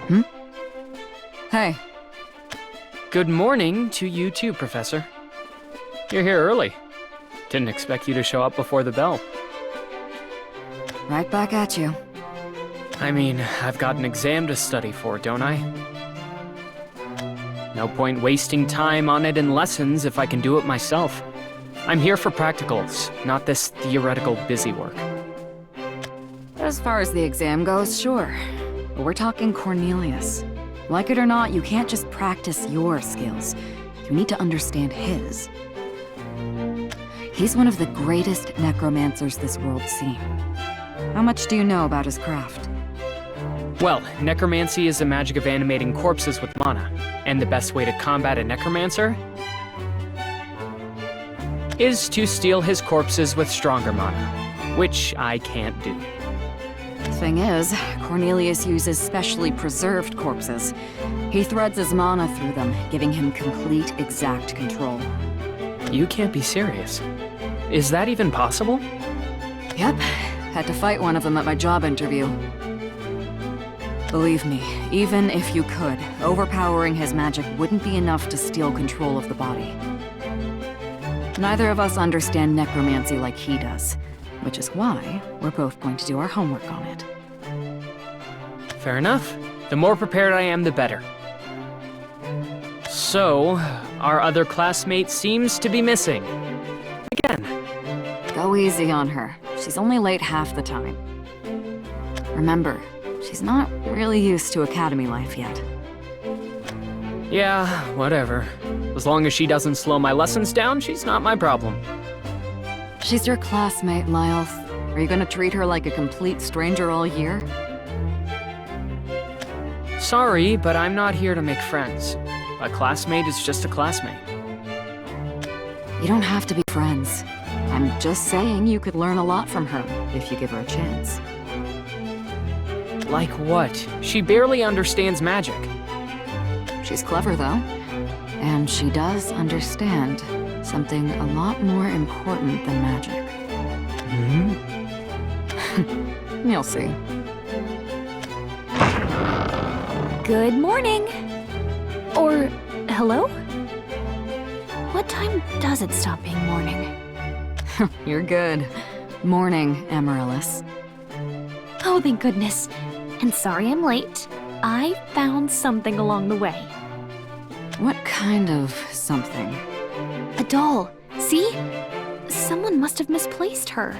Hmm? Hey. Good morning to you too, Professor. You're here early. Didn't expect you to show up before the bell. Right back at you. I mean, I've got an exam to study for, don't I? No point wasting time on it in lessons if I can do it myself. I'm here for practicals, not this theoretical busy work. As far as the exam goes, sure. But we're talking Cornelius. Like it or not, you can't just practice your skills. You need to understand his. He's one of the greatest necromancers this world's seen. How much do you know about his craft? Well, necromancy is the magic of animating corpses with mana, and the best way to combat a necromancer is to steal his corpses with stronger mana, which I can't do. Thing is, Cornelius uses specially preserved corpses. He threads his mana through them, giving him complete, exact control. You can't be serious. Is that even possible? Yep. Had to fight one of them at my job interview. Believe me, even if you could, overpowering his magic wouldn't be enough to steal control of the body. Neither of us understand necromancy like he does, which is why we're both going to do our homework on it. Fair enough. The more prepared I am, the better. So, our other classmate seems to be missing. Again. Go easy on her. She's only late half the time. Remember, she's not really used to academy life yet. Yeah, whatever. As long as she doesn't slow my lessons down, she's not my problem. She's your classmate, Lyles. Are you gonna treat her like a complete stranger all year? Sorry, but I'm not here to make friends. A classmate is just a classmate. You don't have to be friends. I'm just saying you could learn a lot from her if you give her a chance. Like what? She barely understands magic. She's clever, though. And she does understand something a lot more important than magic. Hmm? You'll see. Good morning. Or, hello? What time does it stop being morning? You're good. Morning, Amaryllis. Oh, thank goodness. And sorry I'm late. I found something along the way. What kind of something? A doll. See? Someone must have misplaced her.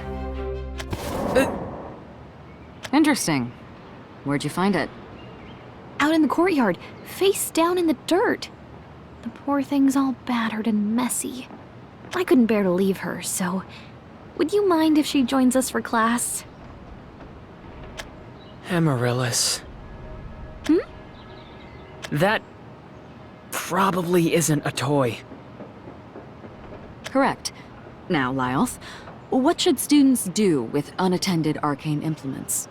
Interesting. Where'd you find it? Out in the courtyard, face down in the dirt. The poor thing's all battered and messy. I couldn't bear to leave her, so... Would you mind if she joins us for class? Amaryllis. Hmm? That probably isn't a toy. Correct. Now, Lyles, what should students do with unattended arcane implements?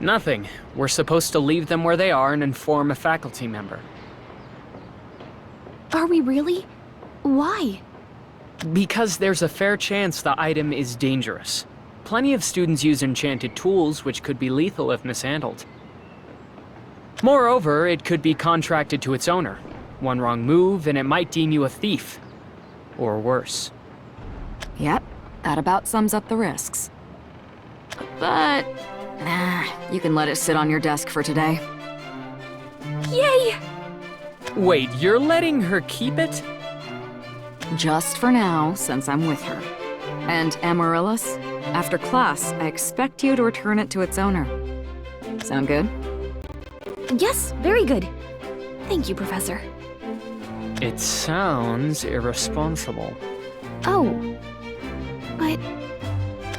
Nothing. We're supposed to leave them where they are and inform a faculty member. Are we really? Why? Because there's a fair chance the item is dangerous. Plenty of students use enchanted tools, which could be lethal if mishandled. Moreover, it could be contracted to its owner. One wrong move, and it might deem you a thief. Or worse. Yep, that about sums up the risks. But... you can let it sit on your desk for today. Yay! Wait, you're letting her keep it? Just for now, since I'm with her. And Amaryllis, after class, I expect you to return it to its owner. Sound good? Yes, very good. Thank you, Professor. It sounds irresponsible. Oh. But...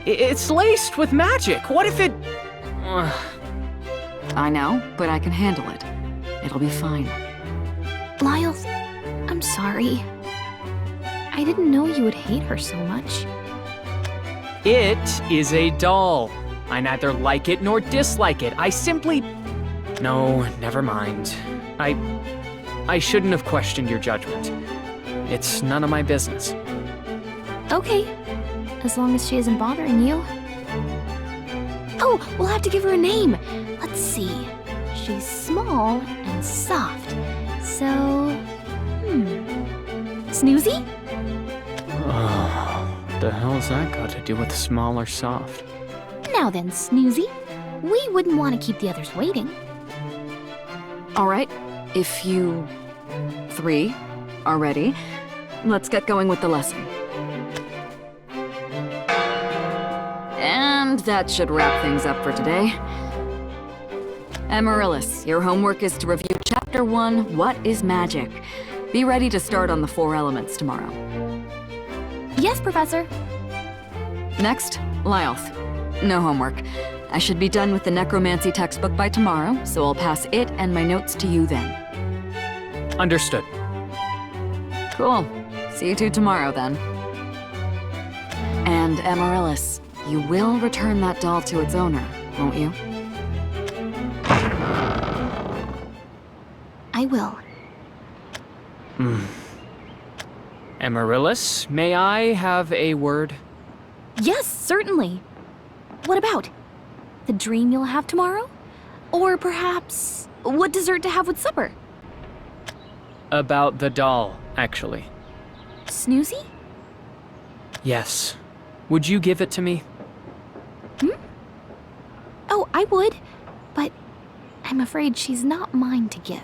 It's laced with magic. What if it... I know, but I can handle it. It'll be fine. Lyles, I'm sorry. I didn't know you would hate her so much. It is a doll. I neither like it nor dislike it. I simply... No, never mind. I shouldn't have questioned your judgment. It's none of my business. Okay. As long as she isn't bothering you. Oh, we'll have to give her a name. Let's see. she's small and soft. So, Snoozy? Oh, the hell's that got to do with small or soft? Now then, Snoozy. We wouldn't want to keep the others waiting. All right, if you three are ready, let's get going with the lesson. And that should wrap things up for today. Amaryllis, your homework is to review Chapter 1, What is Magic? Be ready to start on the 4 elements tomorrow. Yes, Professor. Next, Lyoth. No homework. I should be done with the necromancy textbook by tomorrow, so I'll pass it and my notes to you then. Understood. Cool. See you two tomorrow then. And Amaryllis, you will return that doll to its owner, won't you? I will. Amaryllis, may I have a word? Yes, certainly. What about? The dream you'll have tomorrow? Or perhaps what dessert to have with supper? About the doll, actually. Snoozy? Yes. Would you give it to me? Oh, I would. But I'm afraid she's not mine to give.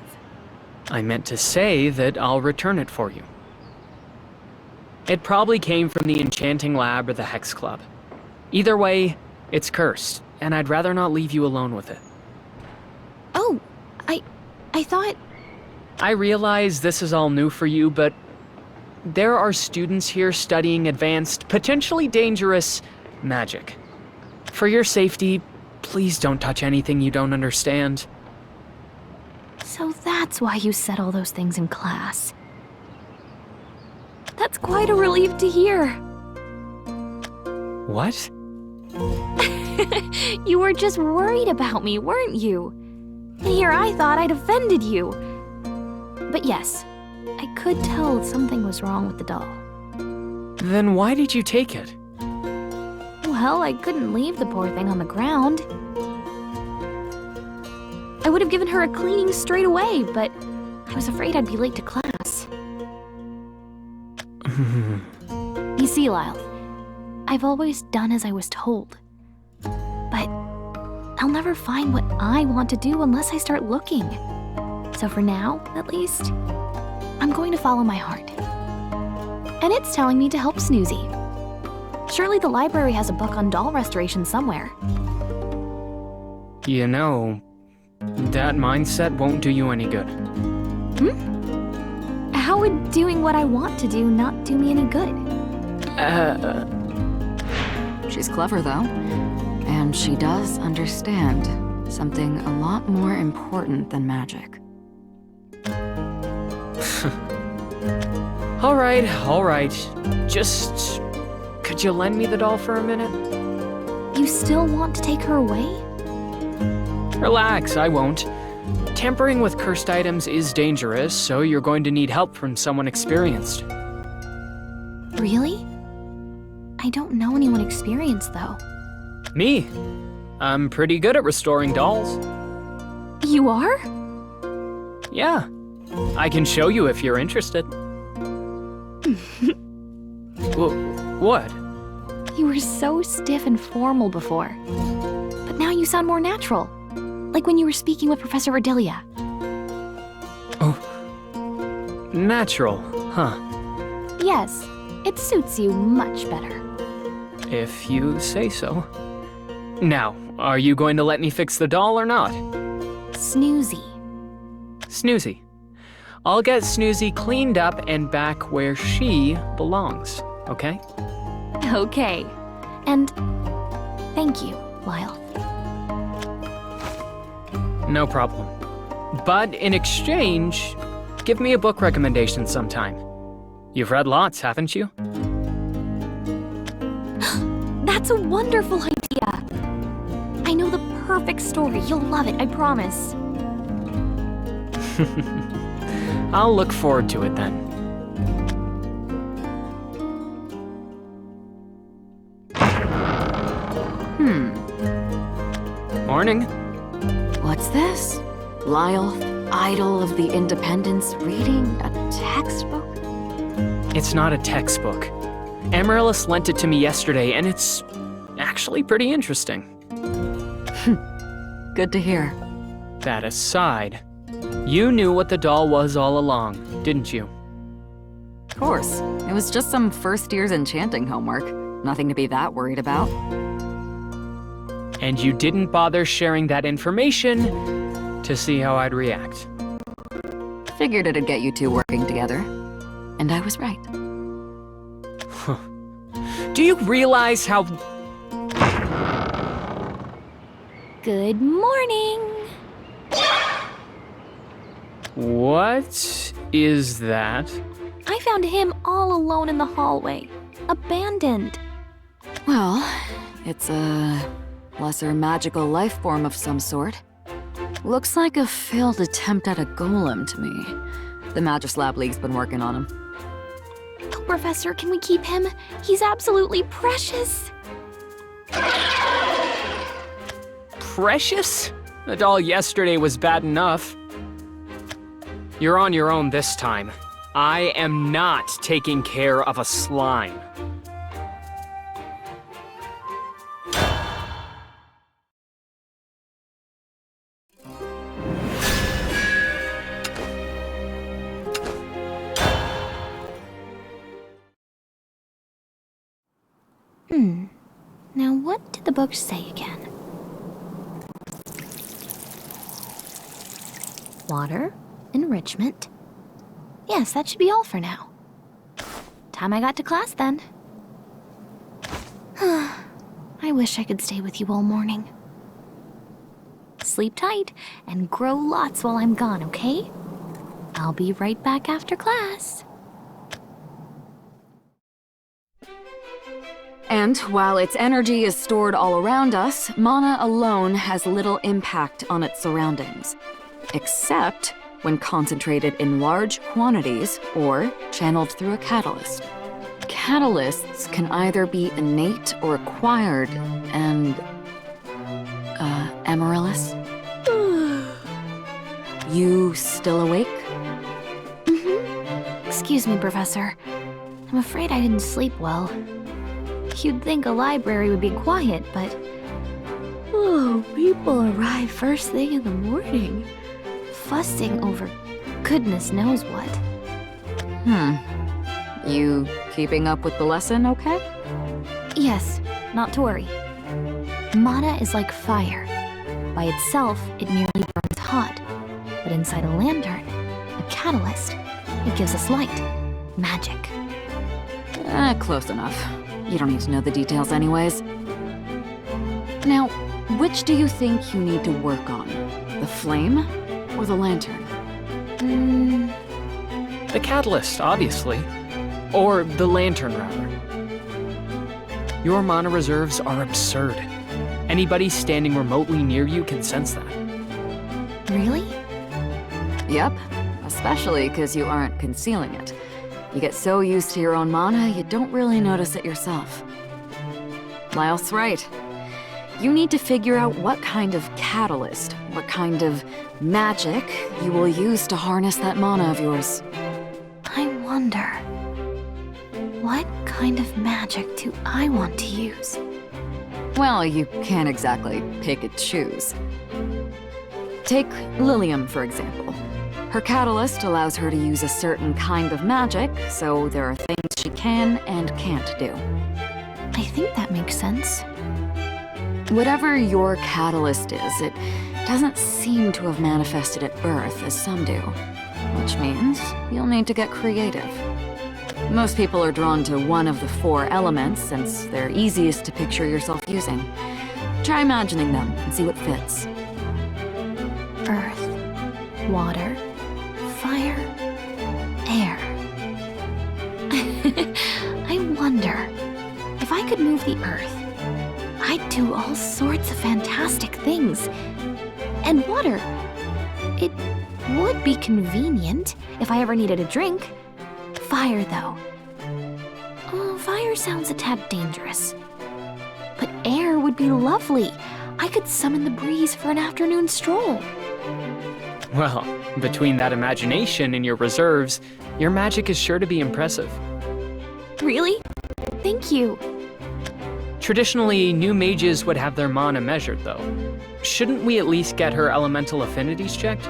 I meant to say that I'll return it for you. It probably came from the Enchanting Lab or the Hex Club. Either way, it's cursed, and I'd rather not leave you alone with it. Oh, I thought... I realize this is all new for you, but there are students here studying advanced, potentially dangerous magic. For your safety, please don't touch anything you don't understand. So that's why you said all those things in class. That's quite a relief to hear. What? You were just worried about me, weren't you? And here I thought I'd offended you. But yes, I could tell something was wrong with the doll. Then why did you take it? Well, I couldn't leave the poor thing on the ground. I would have given her a cleaning straight away, but I was afraid I'd be late to class. You see, Lyle, I've always done as I was told. But I'll never find what I want to do unless I start looking. So for now, at least, I'm going to follow my heart. And it's telling me to help Snoozy. Surely the library has a book on doll restoration somewhere. You know, that mindset won't do you any good. How would doing what I want to do not do me any good? She's clever, though. And she does understand something a lot more important than magic. All right. Just, could you lend me the doll for a minute? You still want to take her away? Relax, I won't. Tampering with cursed items is dangerous, so you're going to need help from someone experienced. Really? I don't know anyone experienced, though. Me. I'm pretty good at restoring dolls. You are? Yeah. I can show you if you're interested. What? You were so stiff and formal before. But now you sound more natural. Like when you were speaking with Professor Ardelia. Oh. Natural, huh? Yes, it suits you much better. If you say so. Now, are you going to let me fix the doll or not? Snoozy. Snoozy. I'll get Snoozy cleaned up and back where she belongs, okay? Okay. And thank you, Lyle. No problem. But in exchange, give me a book recommendation sometime. You've read lots, haven't you? That's a wonderful idea. I know the perfect story. You'll love it, I promise. I'll look forward to it then. Hmm. Morning. What's this? Lyle, idol of the Independents, reading a textbook? It's not a textbook. Amaryllis lent it to me yesterday, and it's actually pretty interesting. Good to hear. That aside, you knew what the doll was all along, didn't you? Of course. It was just some first year's enchanting homework. Nothing to be that worried about. And you didn't bother sharing that information to see how I'd react. Figured it'd get you two working together. And I was right. Do you realize how... Good morning. What is that? I found him all alone in the hallway, abandoned. Well, it's a lesser magical life form of some sort. Looks like a failed attempt at a golem to me. The Magislab League's been working on him. Oh, Professor, can we keep him? He's absolutely precious. Precious? The doll yesterday was bad enough. You're on your own this time. I am not taking care of a slime. Now what did the book say again? Water, enrichment. Yes, that should be all for now. Time I got to class then. I wish I could stay with you all morning. Sleep tight and grow lots while I'm gone, okay? I'll be right back after class. And while its energy is stored all around us, mana alone has little impact on its surroundings. Except when concentrated in large quantities or channeled through a catalyst. Catalysts can either be innate or acquired, and... Amaryllis? You still awake? Excuse me, Professor. I'm afraid I didn't sleep well. You'd think a library would be quiet, but... Oh, people arrive first thing in the morning. Fussing over goodness knows what. You keeping up with the lesson, okay? Yes, not to worry. Mana is like fire. By itself, it merely burns hot. But inside a lantern, a catalyst, it gives us light. Magic. Close enough. You don't need to know the details anyways. Now, which do you think you need to work on? The flame or the lantern? The catalyst, obviously. Or the lantern, rather. Your mana reserves are absurd. Anybody standing remotely near you can sense that. Really? Yep, especially because you aren't concealing it. You get so used to your own mana, you don't really notice it yourself. Lyle's right. You need to figure out what kind of catalyst, what kind of magic you will use to harness that mana of yours. I wonder, what kind of magic do I want to use? Well, you can't exactly pick and choose. Take Lilium, for example. Her catalyst allows her to use a certain kind of magic, so there are things she can and can't do. I think that makes sense. Whatever your catalyst is, it doesn't seem to have manifested at birth, as some do. Which means you'll need to get creative. Most people are drawn to one of the 4 elements, since they're easiest to picture yourself using. Try imagining them and see what fits. Earth, water, fire, air. I wonder, if I could move the earth, I'd do all sorts of fantastic things. And water, it would be convenient if I ever needed a drink. Fire, though. Oh, fire sounds a tad dangerous. But air would be lovely. I could summon the breeze for an afternoon stroll. Well, between that imagination and your reserves, your magic is sure to be impressive. Really? Thank you. Traditionally, new mages would have their mana measured, though. Shouldn't we at least get her elemental affinities checked?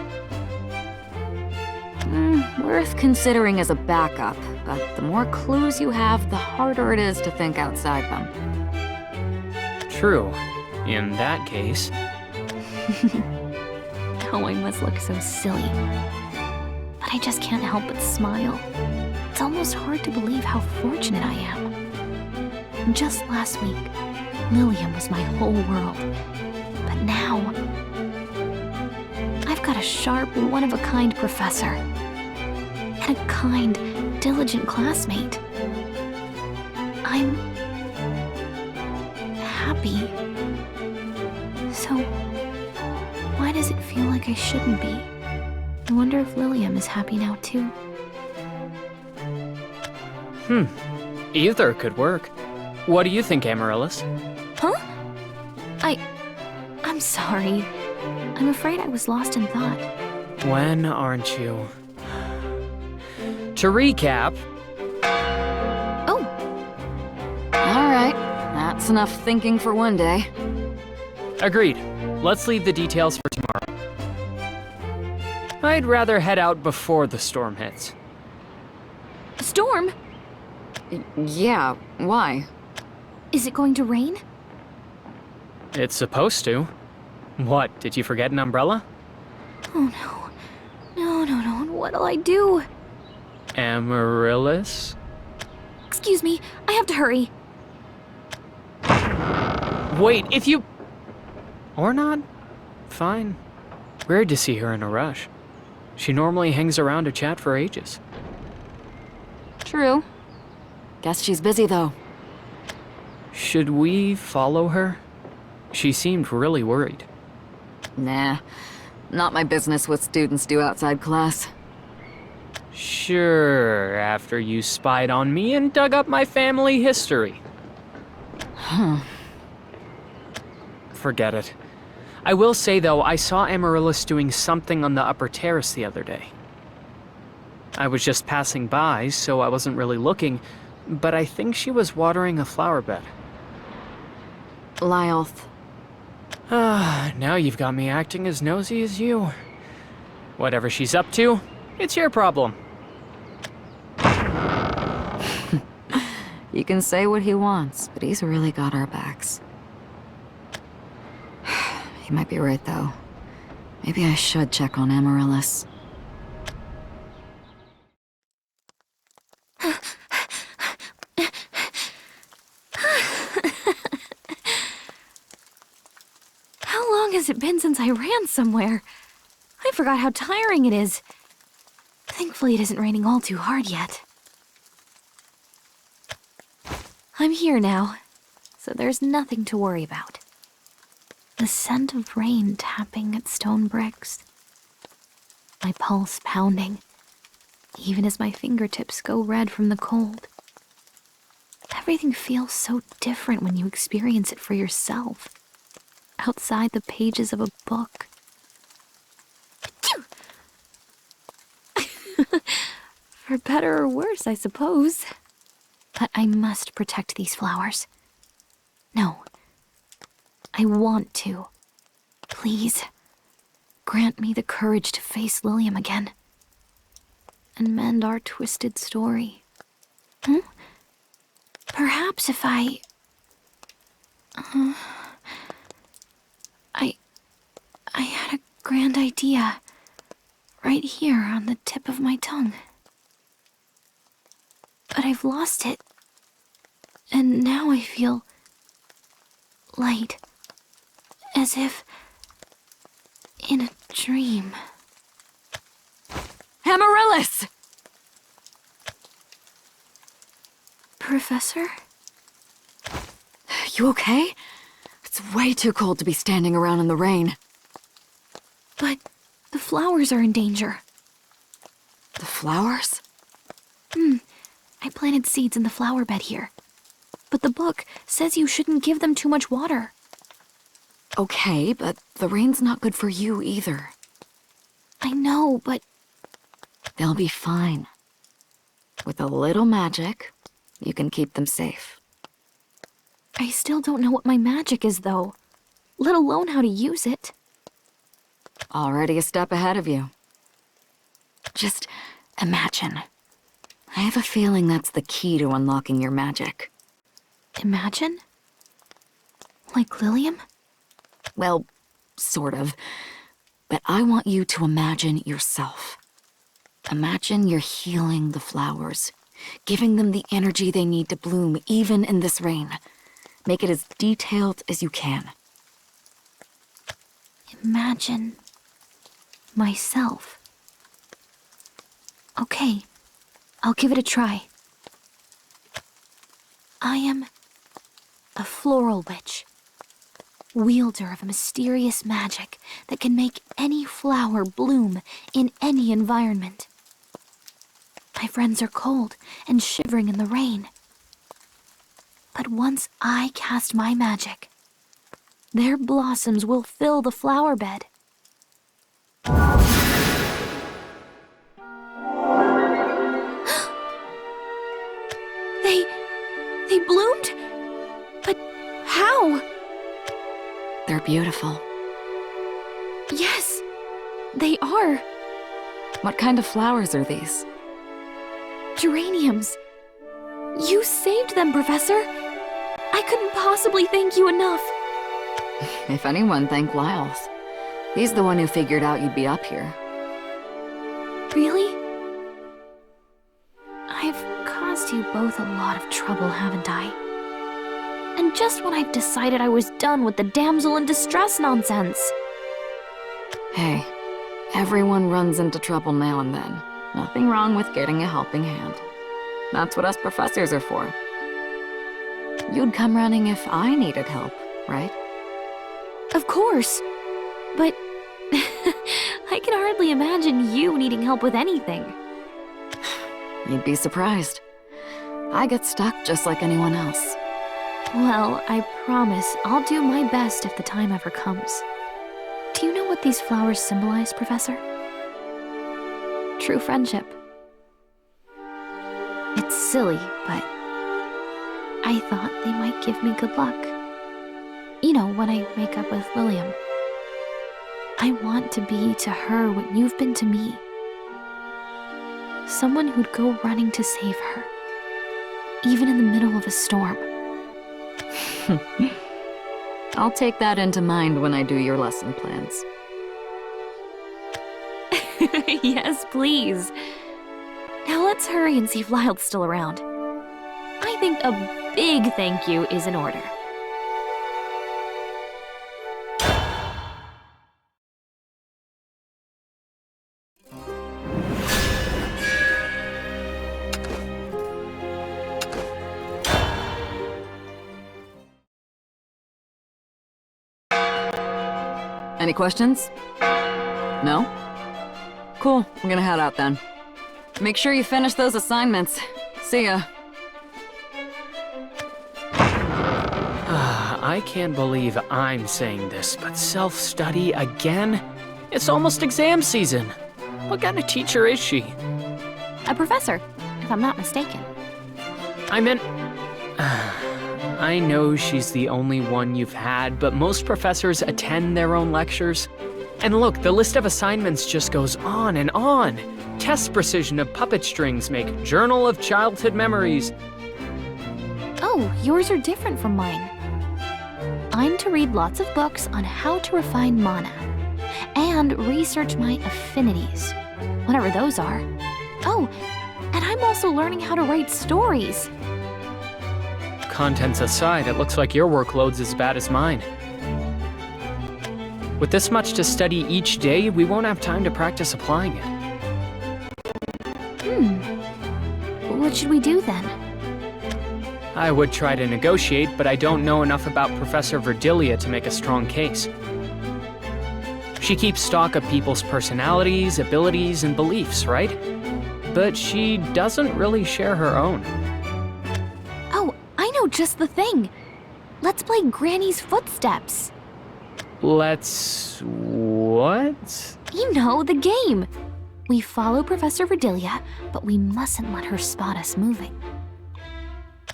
Worth considering as a backup, but the more clues you have, the harder it is to think outside them. True. In that case... Oh, I must look so silly. But I just can't help but smile. It's almost hard to believe how fortunate I am. Just last week, Lilium was my whole world. But now, I've got a sharp, one-of-a-kind professor. And a kind, diligent classmate. I'm... happy. So, why does it feel like I shouldn't be? I wonder if Lilium is happy now too. Either could work. What do you think, Amaryllis? Huh? I'm sorry. I'm afraid I was lost in thought. When aren't you? To recap... Oh, Alright, that's enough thinking for one day. Agreed. Let's leave the details for tomorrow. I'd rather head out before the storm hits. storm? Yeah, why? Is it going to rain? It's supposed to. What, did you forget an umbrella? Oh no. No, what'll I do? Amaryllis? Excuse me, I have to hurry. Wait, if you... Or not? Fine. Weird to see her in a rush. She normally hangs around to chat for ages. True. Guess she's busy though. Should we follow her? She seemed really worried. Nah, not my business what students do outside class. Sure, after you spied on me and dug up my family history. Forget it. I will say, though, I saw Amaryllis doing something on the upper terrace the other day. I was just passing by, so I wasn't really looking, but I think she was watering a flower bed. Lyolth. Now you've got me acting as nosy as you. Whatever she's up to, it's your problem. You can say what he wants, but he's really got our backs. He might be right, though. Maybe I should check on Amaryllis. How long has it been since I ran somewhere? I forgot how tiring it is. Thankfully, it isn't raining all too hard yet. I'm here now, so there's nothing to worry about. The scent of rain tapping at stone bricks. My pulse pounding, even as my fingertips go red from the cold. Everything feels so different when you experience it for yourself, outside the pages of a book. For better or worse, I suppose. But I must protect these flowers. No. I want to. Please, grant me the courage to face Lilium again. And mend our twisted story. Perhaps if I had a grand idea right here on the tip of my tongue. But I've lost it. And now I feel light. As if in a dream. Amaryllis! Professor? You okay? It's way too cold to be standing around in the rain. But the flowers are in danger. The flowers? I planted seeds in the flower bed here. But the book says you shouldn't give them too much water. Okay, but the rain's not good for you either. I know, but They'll be fine. With a little magic, you can keep them safe. I still don't know what my magic is, though. Let alone how to use it. Already a step ahead of you. Just imagine. I have a feeling that's the key to unlocking your magic. Imagine? Like Lilium? Well, sort of. But I want you to imagine yourself. Imagine you're healing the flowers, giving them the energy they need to bloom even in this rain. Make it as detailed as you can. Imagine myself. Okay, I'll give it a try. I am a floral witch, wielder of a mysterious magic that can make any flower bloom in any environment. My friends are cold and shivering in the rain. But once I cast my magic, their blossoms will fill the flower bed. They bloomed? But how? They're beautiful. Yes, they are. What kind of flowers are these? Geraniums. You saved them, Professor. I couldn't possibly thank you enough. If anyone, thank Lyles. He's the one who figured out you'd be up here. Really? I've caused you both a lot of trouble, haven't I? And just when I've decided I was done with the damsel in distress nonsense. Hey, everyone runs into trouble now and then. Nothing wrong with getting a helping hand. That's what us professors are for. You'd come running if I needed help, right? Of course. But I can hardly imagine you needing help with anything. You'd be surprised. I get stuck just like anyone else. Well, I promise I'll do my best if the time ever comes. Do you know what these flowers symbolize, Professor? True friendship. It's silly, but I thought they might give me good luck. You know, when I make up with Lilium. I want to be to her what you've been to me. Someone who'd go running to save her, even in the middle of a storm. I'll take that into mind when I do your lesson plans. Yes, please. Now let's hurry and see if Lyle's still around. I think a big thank you is in order. Any questions? No? Cool, I'm gonna head out then. Make sure you finish those assignments. See ya. I can't believe I'm saying this, but self-study again? It's almost exam season. What kind of teacher is she? A professor, if I'm not mistaken. I meant... I know she's the only one you've had, but most professors attend their own lectures. And look, the list of assignments just goes on and on. Test precision of puppet strings make Journal of Childhood Memories. Oh, yours are different from mine. I'm to read lots of books on how to refine mana, and research my affinities, whatever those are. Oh, and I'm also learning how to write stories. Contents aside, it looks like your workload's as bad as mine. With this much to study each day, we won't have time to practice applying it. What should we do then? I would try to negotiate, but I don't know enough about Professor Verdilia to make a strong case. She keeps stock of people's personalities, abilities, and beliefs, right? But she doesn't really share her own. Oh, I know just the thing. Let's play Granny's Footsteps. Let's... what? You know, the game. We follow Professor Verdilia, but we mustn't let her spot us moving.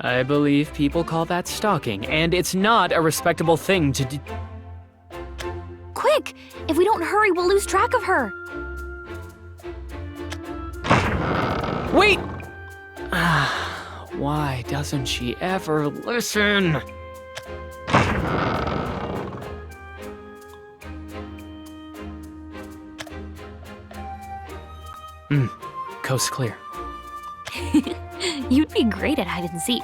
I believe people call that stalking, and it's not a respectable thing to do. Quick! If we don't hurry, we'll lose track of her. Wait! Why doesn't she ever listen? Coast clear. You'd be great at hide and seek.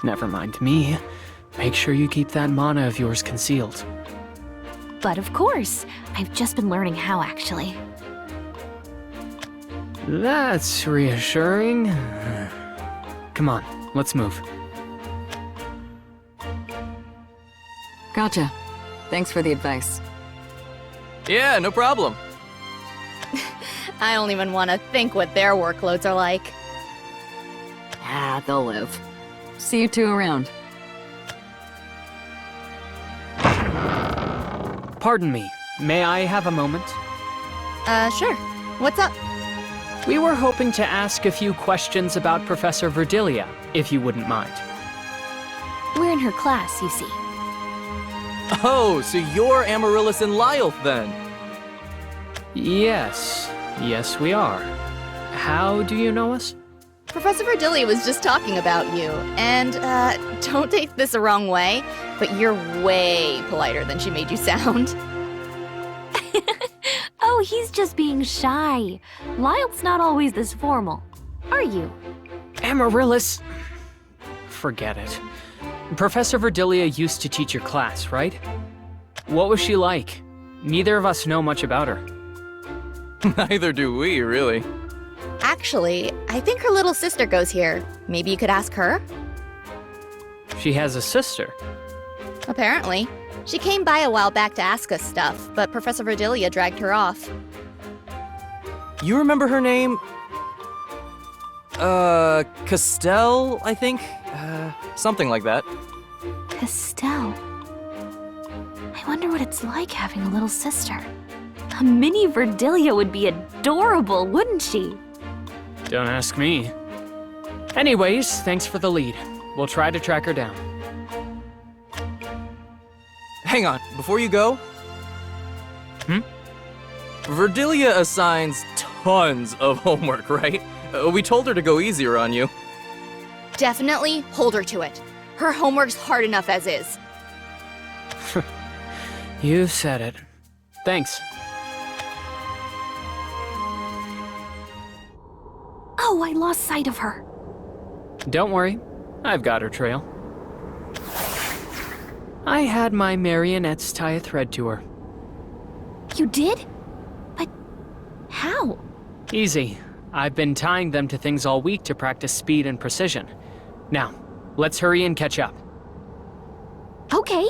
Never mind me. Make sure you keep that mana of yours concealed. But of course, I've just been learning how, actually. That's reassuring. Come on, let's move. Gotcha. Thanks for the advice. Yeah, no problem. I don't even want to think what their workloads are like. Ah, they'll live. See you two around. Pardon me, may I have a moment? Sure. What's up? We were hoping to ask a few questions about Professor Verdilia, if you wouldn't mind. We're in her class, you see. Oh, so you're Amaryllis and Lyolf then? Yes, we are. How do you know us? Professor Verdilia was just talking about you, and, don't take this the wrong way, but you're way politer than she made you sound. Oh, he's just being shy. Lyle's not always this formal. Are you? Amaryllis! Forget it. Professor Verdilia used to teach your class, right? What was she like? Neither of us know much about her. Neither do we, really. Actually, I think her little sister goes here. Maybe you could ask her? She has a sister. Apparently. She came by a while back to ask us stuff, but Professor Verdilia dragged her off. You remember her name? Castell, I think? Something like that. Castell. I wonder what it's like having a little sister. A mini Verdilia would be adorable, wouldn't she? Don't ask me. Anyways, thanks for the lead. We'll try to track her down. Hang on, before you go. Verdilia assigns tons of homework, right? We told her to go easier on you. Definitely hold her to it. Her homework's hard enough as is. You said it. Thanks. Oh, I lost sight of her. Don't worry, I've got her trail. I had my marionettes tie a thread to her. You did? But how? Easy. I've been tying them to things all week to practice speed and precision. Now, let's hurry and catch up. Okay.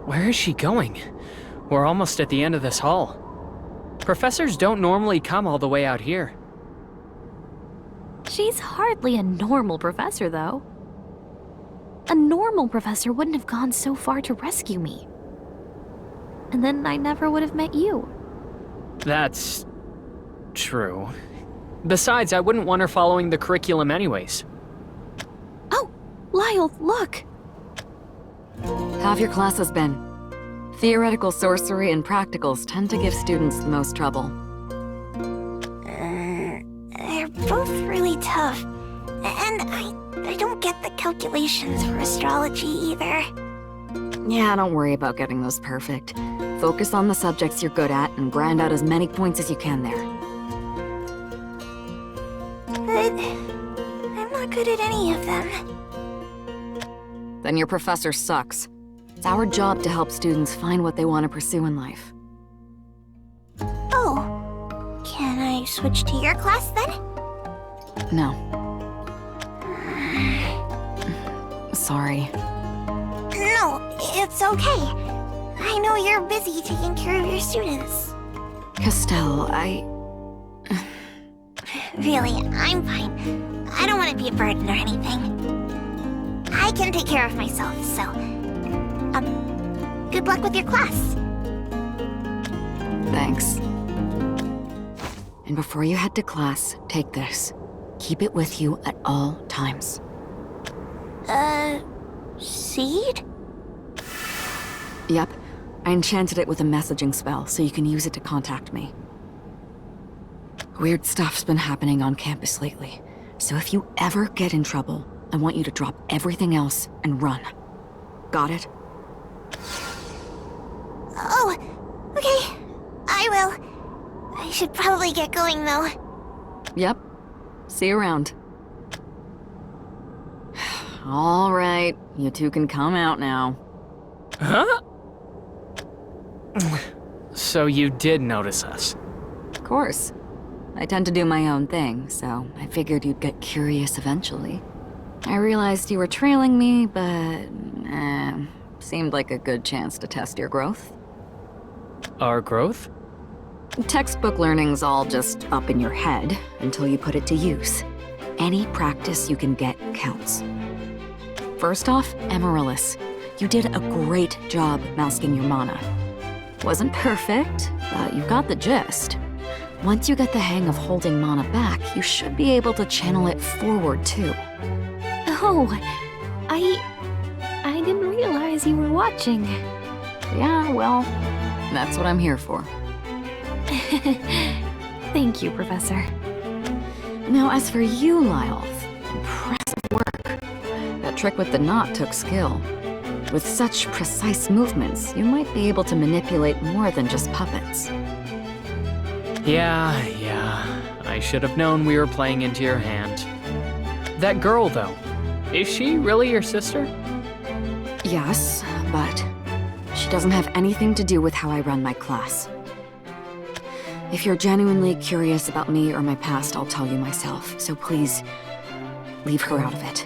Where is she going? We're almost at the end of this hall. Professors don't normally come all the way out here. She's hardly a normal professor, though. A normal professor wouldn't have gone so far to rescue me. And then I never would have met you. That's true. Besides, I wouldn't want her following the curriculum anyways. Oh, Lyle, look! How have your classes been? Theoretical sorcery and practicals tend to give students the most trouble. They're both really tough. And I don't get the calculations for astrology either. Yeah, don't worry about getting those perfect. Focus on the subjects you're good at and grind out as many points as you can there. But I'm not good at any of them. Then your professor sucks. It's our job to help students find what they want to pursue in life. Oh. Can I switch to your class then? No. Sorry. No, it's okay. I know you're busy taking care of your students. Castell, Really, I'm fine. I don't want to be a burden or anything. I can take care of myself, so... good luck with your class. Thanks. And before you head to class, take this. Keep it with you at all times. Seed? Yep. I enchanted it with a messaging spell, so you can use it to contact me. Weird stuff's been happening on campus lately, so if you ever get in trouble, I want you to drop everything else and run. Got it? Oh, okay. I will. I should probably get going, though. Yep. See you around. All right, you two can come out now. Huh? So you did notice us. Of course. I tend to do my own thing, so I figured you'd get curious eventually. I realized you were trailing me, but seemed like a good chance to test your growth. Our growth? Textbook learning's all just up in your head until you put it to use. Any practice you can get counts. First off, Amaryllis. You did a great job masking your mana. Wasn't perfect, but you got the gist. Once you get the hang of holding mana back, you should be able to channel it forward too. Oh, I didn't realize you were watching. Yeah, well, that's what I'm here for. Thank you, Professor. Now, as for you, Lyolf, impressive work. That trick with the knot took skill. With such precise movements, you might be able to manipulate more than just puppets. Yeah. I should have known we were playing into your hand. That girl, though, is she really your sister? Yes, but she doesn't have anything to do with how I run my class. If you're genuinely curious about me or my past, I'll tell you myself, so please, leave her out of it.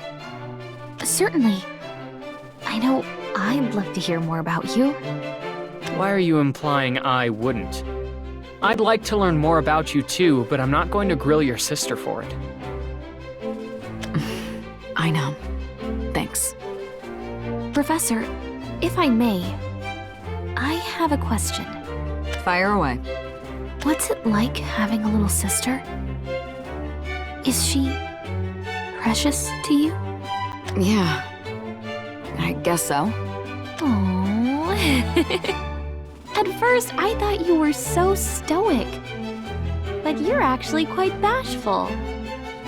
Certainly. I know I'd love to hear more about you. Why are you implying I wouldn't? I'd like to learn more about you too, but I'm not going to grill your sister for it. I know. Thanks. Professor, if I may, I have a question. Fire away. What's it like having a little sister? Is she precious to you? Yeah. I guess so. Aww. At first, I thought you were so stoic. But you're actually quite bashful.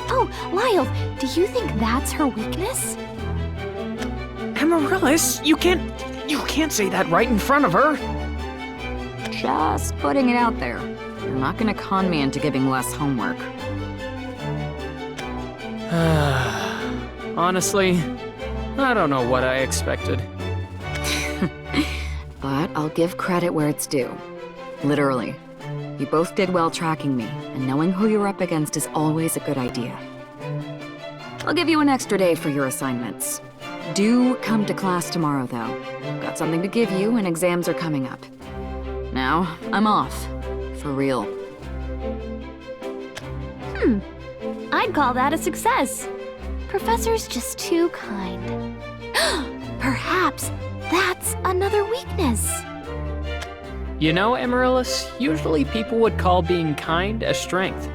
Oh, Lyle, do you think that's her weakness? Amaryllis, you can't say that right in front of her. Just putting it out there. You're not gonna con me into giving less homework. Honestly, I don't know what I expected. But I'll give credit where it's due. Literally. You both did well tracking me, and knowing who you're up against is always a good idea. I'll give you an extra day for your assignments. Do come to class tomorrow, though. Got something to give you, and exams are coming up. Now, I'm off. For real. I'd call that a success. Professor's just too kind. Perhaps that's another weakness. You know, Amaryllis, usually people would call being kind a strength.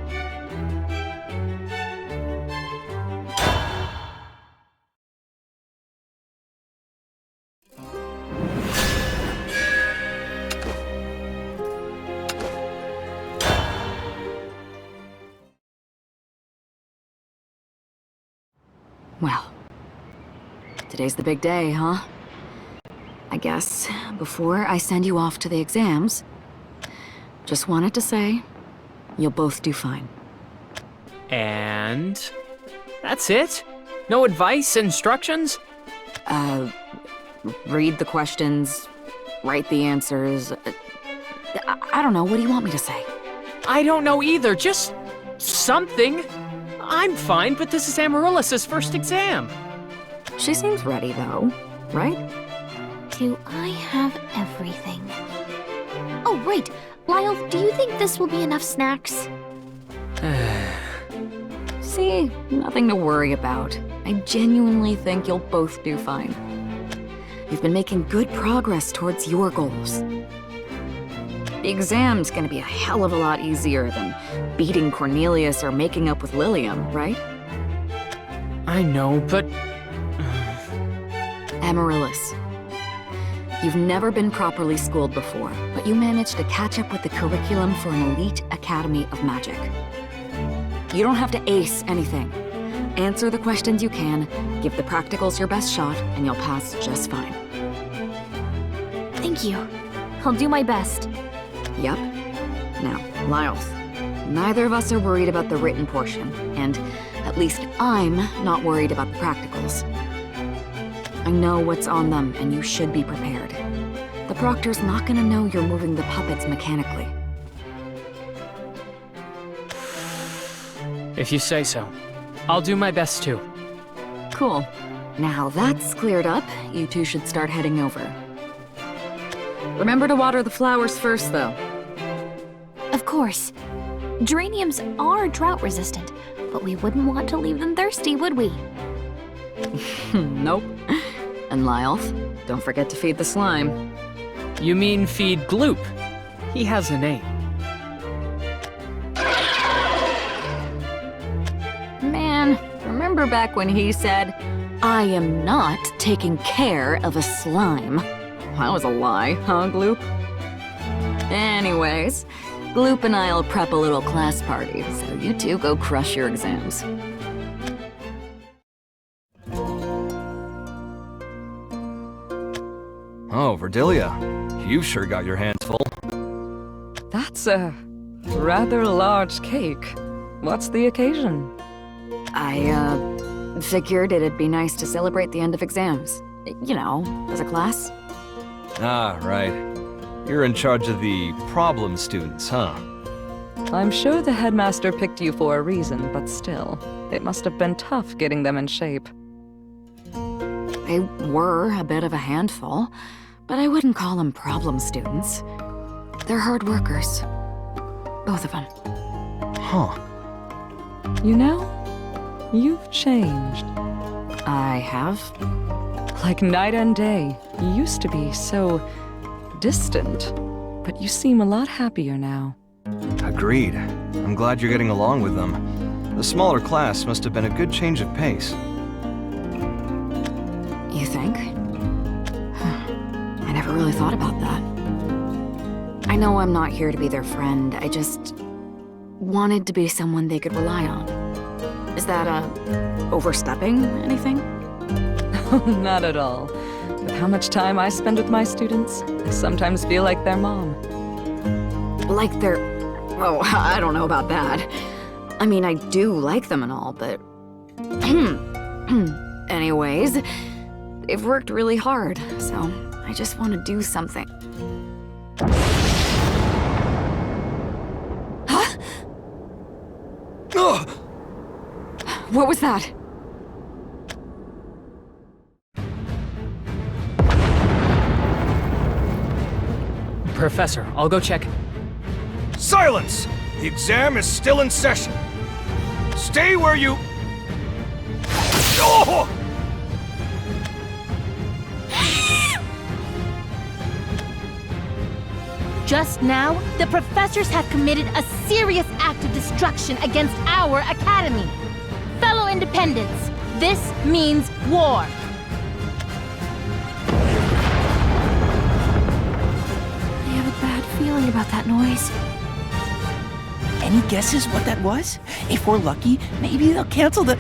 Well, today's the big day, huh? I guess before I send you off to the exams, just wanted to say, you'll both do fine. And that's it? No advice, instructions? Read the questions, write the answers. I don't know, what do you want me to say? I don't know either, just something. I'm fine, but this is Amaryllis' first exam. She seems ready, though, right? Do I have everything? Oh, right. Lyle, do you think this will be enough snacks? See, nothing to worry about. I genuinely think you'll both do fine. You've been making good progress towards your goals. The exam's gonna be a hell of a lot easier than beating Cornelius or making up with Lilium, right? I know, but Amaryllis. You've never been properly schooled before, but you managed to catch up with the curriculum for an elite academy of magic. You don't have to ace anything. Answer the questions you can, give the practicals your best shot, and you'll pass just fine. Thank you. I'll do my best. Yep. Now, Lyles. Neither of us are worried about the written portion, and at least I'm not worried about the practicals. I know what's on them, and you should be prepared. The proctor's not gonna know you're moving the puppets mechanically. if you say so. I'll do my best too. Cool. Now that's cleared up, you two should start heading over. Remember to water the flowers first, though. Of course. Geraniums are drought resistant, but we wouldn't want to leave them thirsty, would we? Nope. And Lyles, don't forget to feed the slime. You mean feed Gloop? He has a name. Man, remember back when he said, "I am not taking care of a slime"? That was a lie, huh, Gloop? Anyways, Gloop and I'll prep a little class party, so you two go crush your exams. Oh, Verdilia, you've sure got your hands full. That's a rather large cake. What's the occasion? I, figured it'd be nice to celebrate the end of exams. You know, as a class. Ah, right. You're in charge of the problem students, huh? I'm sure the headmaster picked you for a reason, but still, it must have been tough getting them in shape. They were a bit of a handful, but I wouldn't call them problem students. They're hard workers. Both of them. Huh. You know, you've changed. I have? Like night and day. You used to be so distant, but you seem a lot happier now. Agreed. I'm glad you're getting along with them. The smaller class must have been a good change of pace. You think? I never really thought about that. I know I'm not here to be their friend, I just wanted to be someone they could rely on. Is that, overstepping anything? Not at all. With how much time I spend with my students, I sometimes feel like their mom. Like they're... Oh, I don't know about that. I mean, I do like them and all, but... Anyways, they've worked really hard, so I just want to do something. Huh? What was that? Professor, I'll go check. Silence! The exam is still in session. Stay where you... Oh! Just now, the professors have committed a serious act of destruction against our academy. Fellow Independents, this means war. I have a bad feeling about that noise. Any guesses what that was? If we're lucky, maybe they'll cancel the...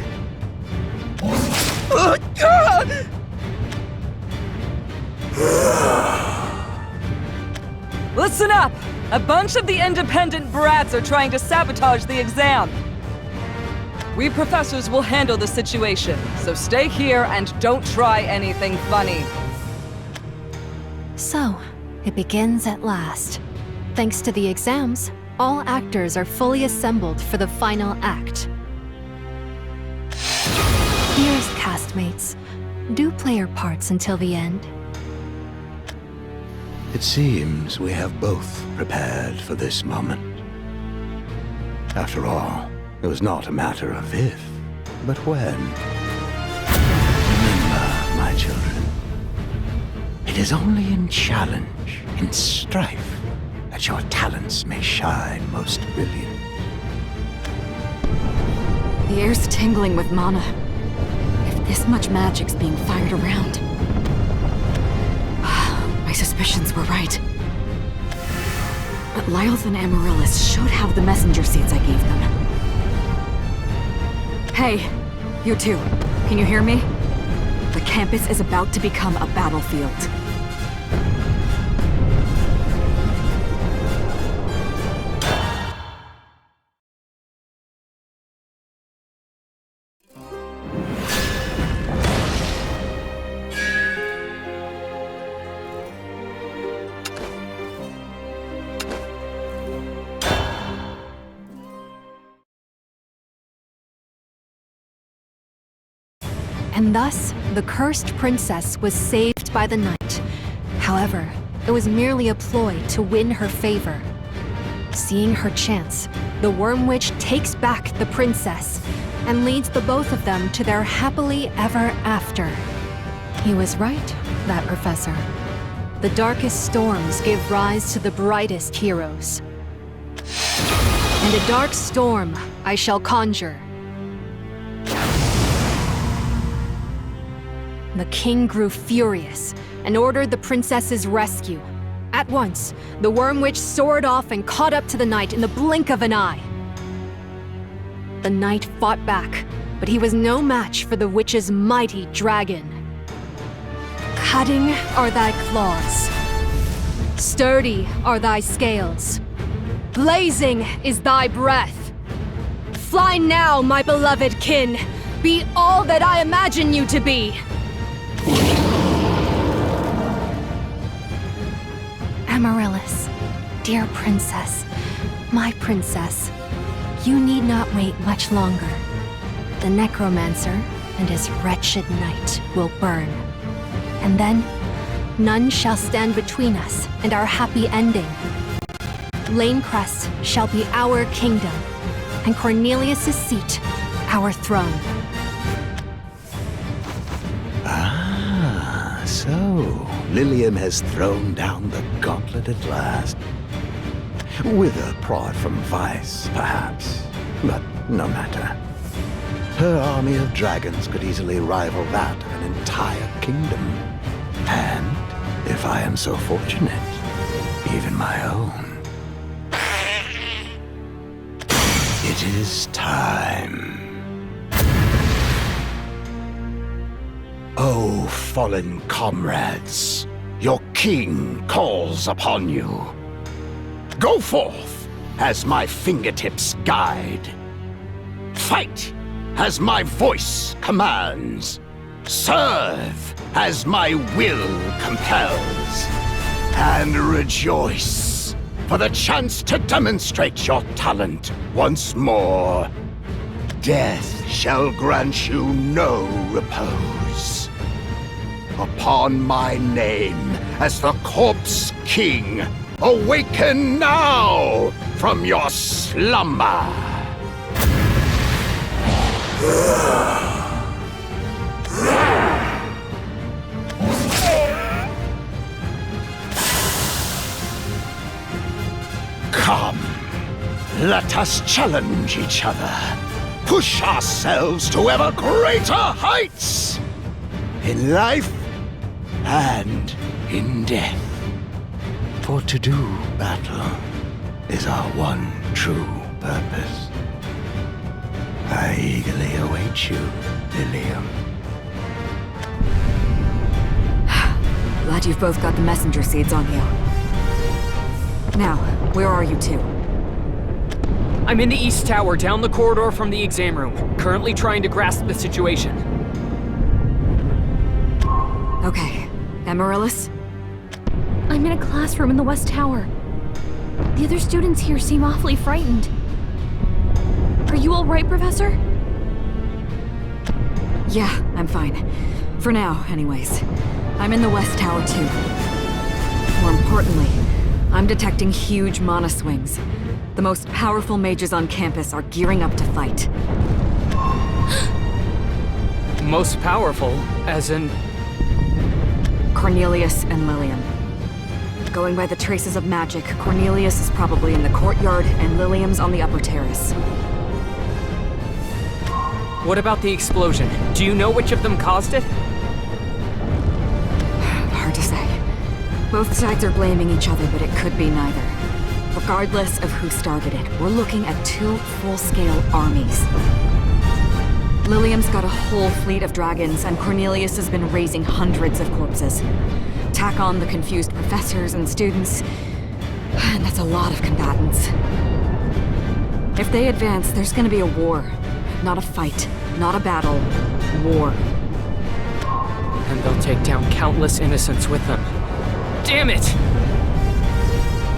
Listen up! A bunch of the independent brats are trying to sabotage the exam. We professors will handle the situation, so stay here and don't try anything funny. So, it begins at last. Thanks to the exams, all actors are fully assembled for the final act. Here's castmates. Do play your parts until the end. It seems we have both prepared for this moment. After all, it was not a matter of if, but when. Remember, my children, It is only in challenge, in strife, that your talents may shine most brilliant. The air's tingling with mana. If this much magic's being fired around... My suspicions were right. But Lyles and Amaryllis should have the messenger seeds I gave them. Hey, you two. Can you hear me? The campus is about to become a battlefield. And thus, the cursed princess was saved by the night. However, it was merely a ploy to win her favor. Seeing her chance, the Worm Witch takes back the princess and leads the both of them to their happily ever after. He was right, that professor. The darkest storms give rise to the brightest heroes. And a dark storm I shall conjure. The king grew furious and ordered the princess's rescue. At once, the Worm Witch soared off and caught up to the knight in the blink of an eye. The knight fought back, but he was no match for the witch's mighty dragon. Cutting are thy claws. Sturdy are thy scales. Blazing is thy breath. Fly now, my beloved kin. Be all that I imagine you to be. Amaryllis, dear princess, my princess, you need not wait much longer. The necromancer and his wretched knight will burn. And then, none shall stand between us and our happy ending. Lainecrest shall be our kingdom, and Cornelius's seat our throne. So, Lilium has thrown down the gauntlet at last. With a prod from vice, perhaps, but no matter. Her army of dragons could easily rival that of an entire kingdom. And, if I am so fortunate, even my own. It is time. Oh, fallen comrades, your king calls upon you. Go forth as my fingertips guide. Fight as my voice commands. Serve as my will compels. And rejoice for the chance to demonstrate your talent once more. Death shall grant you no repose. Upon my name as the Corpse King, awaken now from your slumber! Come, let us challenge each other. Push ourselves to ever greater heights! In life and in death. For to do battle is our one true purpose. I eagerly await you, Lilium. Glad you've both got the messenger seeds on you. Now, where are you two? I'm in the East Tower, down the corridor from the exam room, currently trying to grasp the situation. Okay. Amaryllis? I'm in a classroom in the West Tower. The other students here seem awfully frightened. Are you all right, Professor? Yeah, I'm fine. For now, anyways. I'm in the West Tower, too. More importantly, I'm detecting huge mana swings. The most powerful mages on campus are gearing up to fight. Most powerful, as in... Cornelius and Lilium. Going by the traces of magic, Cornelius is probably in the courtyard and Lilium's on the upper terrace. What about the explosion? Do you know which of them caused it? Hard to say. Both sides are blaming each other, but it could be neither. Regardless of who started it, we're looking at 2 full-scale armies. Lilium's got a whole fleet of dragons, and Cornelius has been raising hundreds of corpses. Tack on the confused professors and students, and that's a lot of combatants. If they advance, there's gonna be a war. Not a fight, not a battle. War. And they'll take down countless innocents with them. Damn it!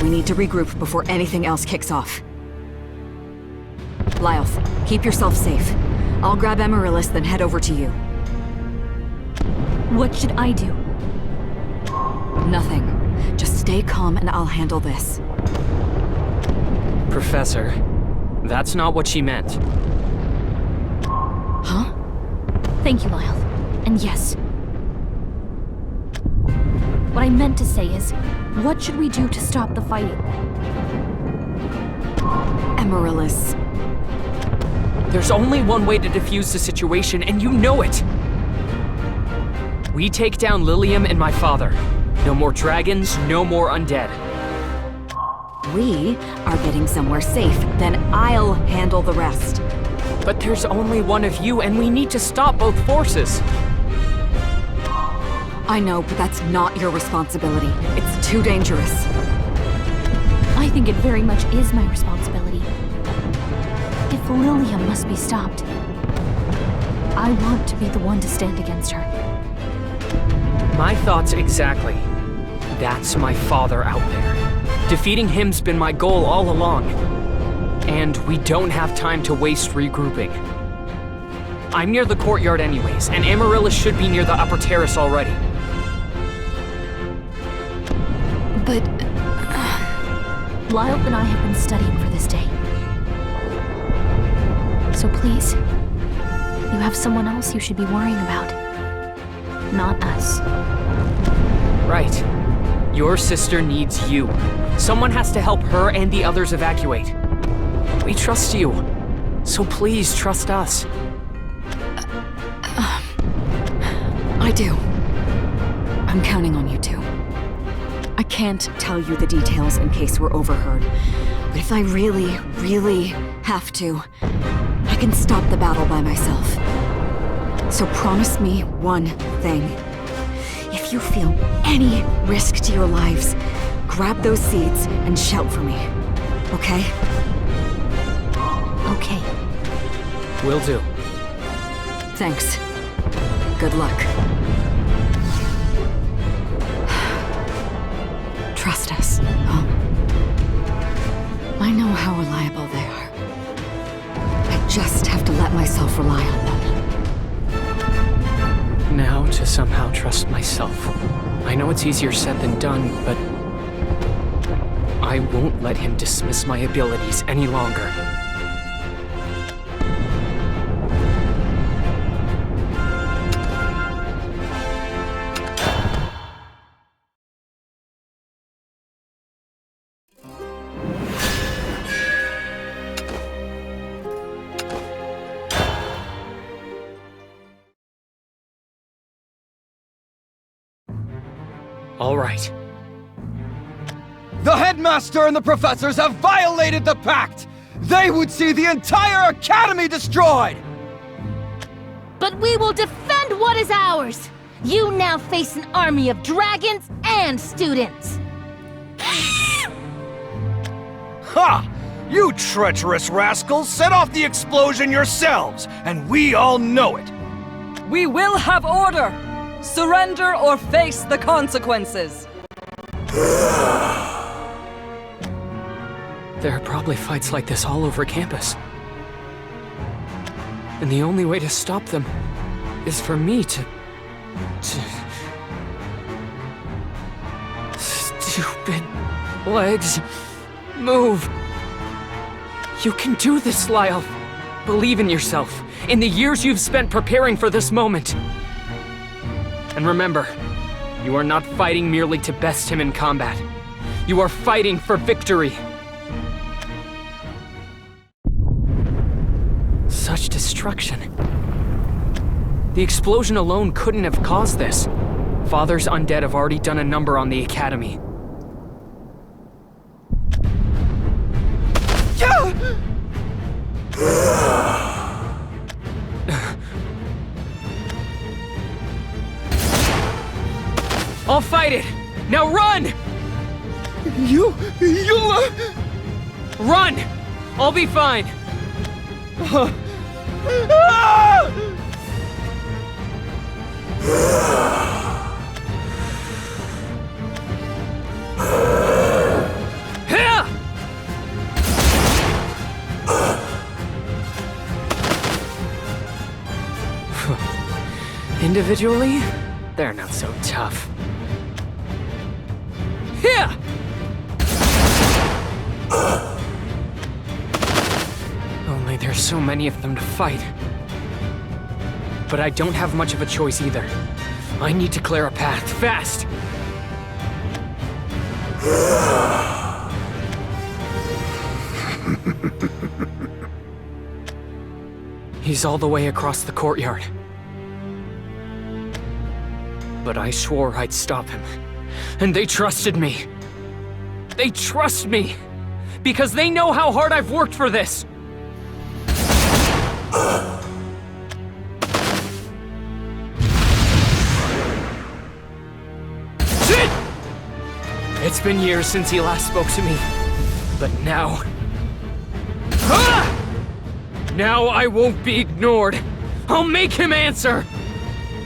We need to regroup before anything else kicks off. Lyle's, keep yourself safe. I'll grab Amaryllis, then head over to you. What should I do? Nothing. Just stay calm and I'll handle this. Professor, that's not what she meant. Huh? Thank you, Lyle. And yes. What I meant to say is, what should we do to stop the fighting? Amaryllis. There's only one way to defuse the situation, and you know it! We take down Lilium and my father. No more dragons, no more undead. We are getting somewhere safe, then I'll handle the rest. But there's only one of you, and we need to stop both forces. I know, but that's not your responsibility. It's too dangerous. I think it very much is my responsibility. If Lilium must be stopped, I want to be the one to stand against her. My thoughts exactly. That's my father out there. Defeating him's been my goal all along. And we don't have time to waste regrouping. I'm near the courtyard anyways, and Amaryllis should be near the upper terrace already. But... Lyle and I have been studying for this day. So please, you have someone else you should be worrying about. Not us. Right. Your sister needs you. Someone has to help her and the others evacuate. We trust you. So please trust us. I do. I'm counting on you two. I can't tell you the details in case we're overheard, but if I really, really have to, I can stop the battle by myself. So promise me one thing. If you feel any risk to your lives, grab those seeds and shout for me. Okay? Okay. Will do. Thanks. Good luck. Trust us, huh? I know how reliable they are. I just have to let myself rely on them. Now to somehow trust myself. I know it's easier said than done, but I won't let him dismiss my abilities any longer. All right. The headmaster and the professors have violated the pact! They would see the entire academy destroyed! But we will defend what is ours! You now face an army of dragons and students! Ha! You treacherous rascals set off the explosion yourselves, and we all know it! We will have order! Surrender or face the consequences! There are probably fights like this all over campus. And the only way to stop them is for me to... Stupid legs. Move. You can do this, Lyle. Believe in yourself. In the years you've spent preparing for this moment. And remember, You are not fighting merely to best him in combat. You are fighting for victory. Such destruction. The explosion alone couldn't have caused this. Father's undead have already done a number on the Academy. I'll fight it! Now run! You'll Run! I'll be fine! Individually, they're not so tough. Here! Only there's so many of them to fight. But I don't have much of a choice either. I need to clear a path, fast! He's all the way across the courtyard. But I swore I'd stop him. And they trusted me. They trust me! Because they know how hard I've worked for this! Shit! It's been years since he last spoke to me. But now... Now I won't be ignored. I'll make him answer!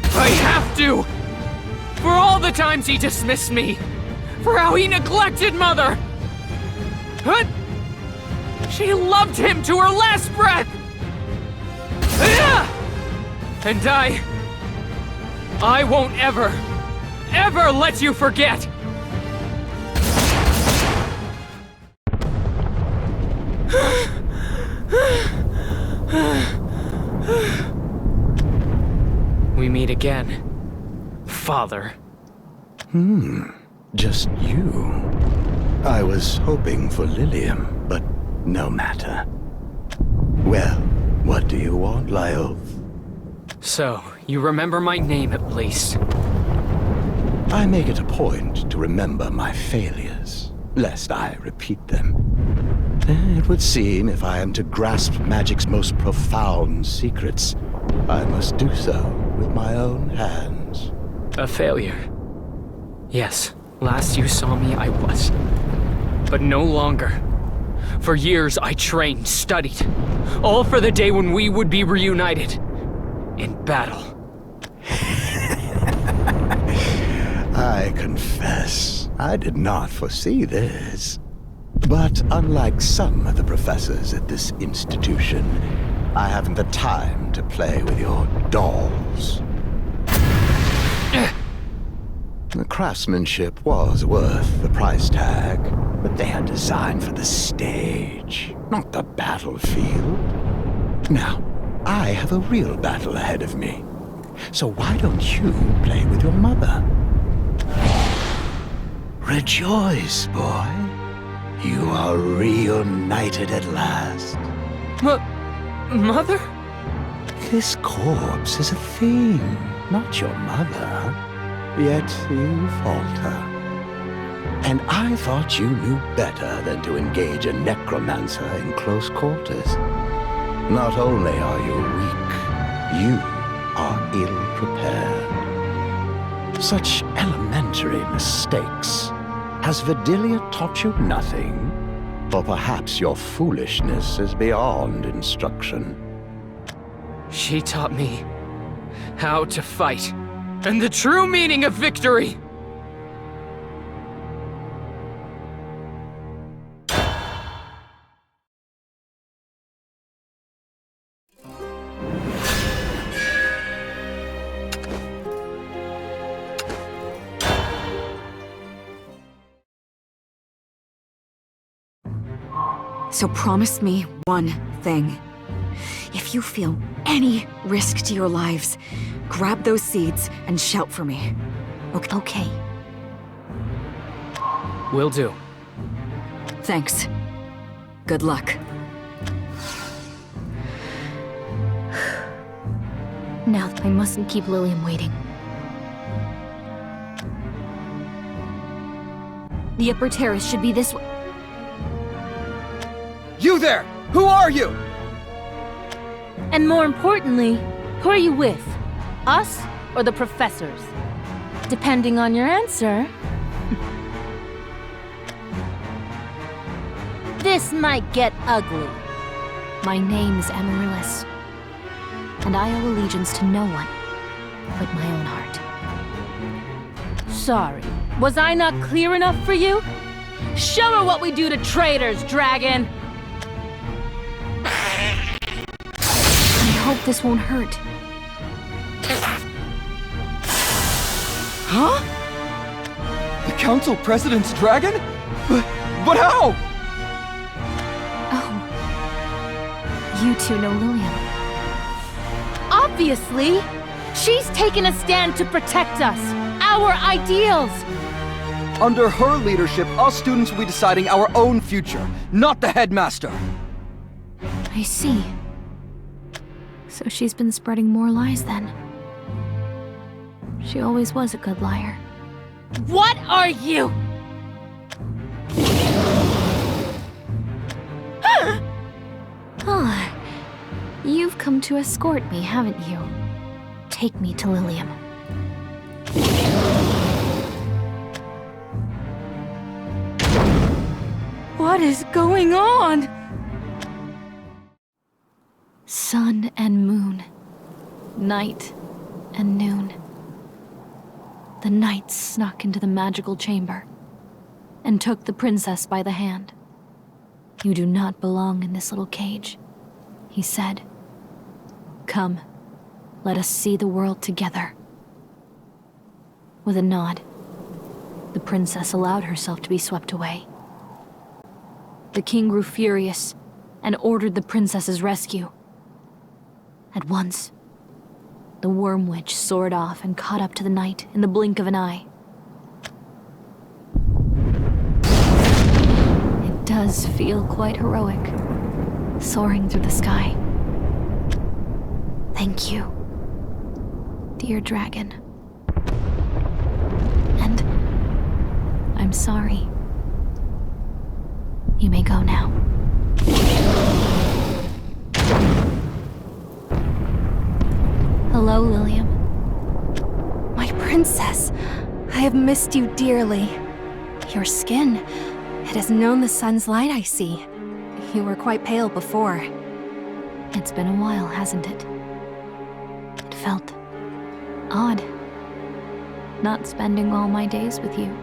I have to! For all the times he dismissed me! For how he neglected Mother! She loved him to her last breath! And I won't ever let you forget! We meet again, Father. Just you. I was hoping for Lilium, but no matter. Well, what do you want, Lyov? So, you remember my name at least. I make it a point to remember my failures, lest I repeat them. It would seem if I am to grasp magic's most profound secrets, I must do so with my own hands. A failure. Yes, last you saw me, I was. But no longer. For years, I trained, studied. All for the day when we would be reunited. In battle. I confess, I did not foresee this. But unlike some of the professors at this institution, I haven't the time to play with your dolls. The craftsmanship was worth the price tag, but they are designed for the stage, not the battlefield. Now, I have a real battle ahead of me. So why don't you play with your mother? Rejoice, boy. You are reunited at last. Mother? This corpse is a thing, not your mother. Yet you falter. And I thought you knew better than to engage a necromancer in close quarters. Not only are you weak, you are ill-prepared. Such elementary mistakes. Has Vidilia taught you nothing? Or perhaps your foolishness is beyond instruction. She taught me how to fight, and the true meaning of victory! So promise me one thing. If you feel any risk to your lives, grab those seeds and shout for me. Okay. Will do. Thanks. Good luck. Now, I mustn't keep Lilium waiting. The upper terrace should be this way. You there! Who are you? And more importantly, who are you with? Us or the professors? Depending on your answer, this might get ugly. My name's Amaryllis, and I owe allegiance to no one but my own heart. Sorry, was I not clear enough for you? Show her what we do to traitors, dragon! I hope this won't hurt. Huh? The Council President's dragon? But how? Oh. You two know Lilium. Obviously! She's taken a stand to protect us, our ideals! Under her leadership, us students will be deciding our own future, not the headmaster. I see. So she's been spreading more lies then. She always was a good liar. What are you? Ah, you've come to escort me, haven't you? Take me to Lilium. What is going on? Sun and moon. Night and noon. The knight snuck into the magical chamber and took the princess by the hand. You do not belong in this little cage, he said. Come, let us see the world together. With a nod, the princess allowed herself to be swept away. The king grew furious and ordered the princess's rescue. At once, the worm witch soared off and caught up to the knight in the blink of an eye. It does feel quite heroic, soaring through the sky. Thank you, dear dragon. And I'm sorry. You may go now. Hello, Lilium. My princess, I have missed you dearly. Your skin, it has known the sun's light, I see. You were quite pale before. It's been a while, hasn't it? It felt odd, not spending all my days with you.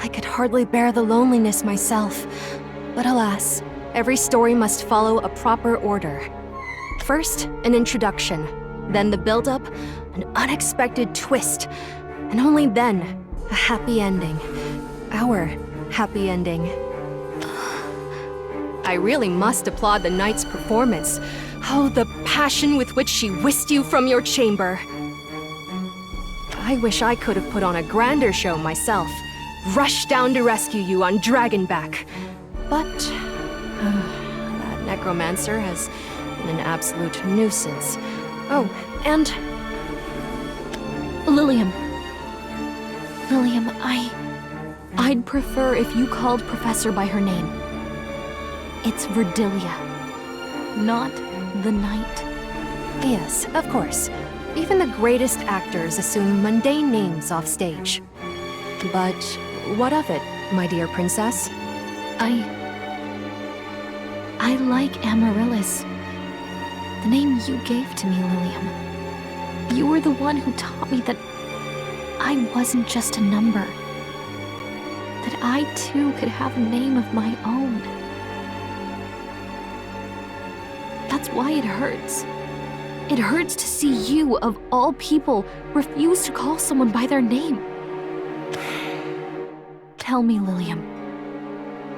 I could hardly bear the loneliness myself. But alas, every story must follow a proper order. First, an introduction. Then the build-up, an unexpected twist, and only then, a happy ending. Our happy ending. I really must applaud the knight's performance. Oh, the passion with which she whisked you from your chamber. I wish I could have put on a grander show myself. Rushed down to rescue you on Dragonback. But that necromancer has been an absolute nuisance. Oh, and Lilium. Lilium, I'd prefer if you called Professor by her name. It's Verdilia, not the Knight. Yes, of course. Even the greatest actors assume mundane names off stage. But what of it, my dear princess? I like Amaryllis. The name you gave to me, Lilium. You were the one who taught me that I wasn't just a number. That I too could have a name of my own. That's why it hurts. It hurts to see you, of all people, refuse to call someone by their name. Tell me, Lilium.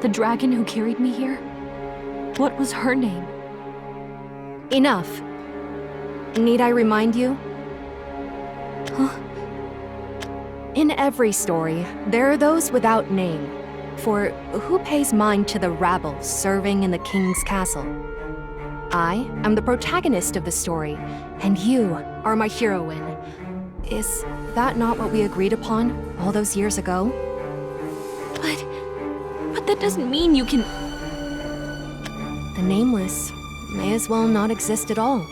The dragon who carried me here? What was her name? Enough. Need I remind you? Huh? In every story, there are those without name. For who pays mind to the rabble serving in the king's castle? I am the protagonist of the story, and you are my heroine. Is that not what we agreed upon all those years ago? But that doesn't mean you can... The nameless may as well not exist at all.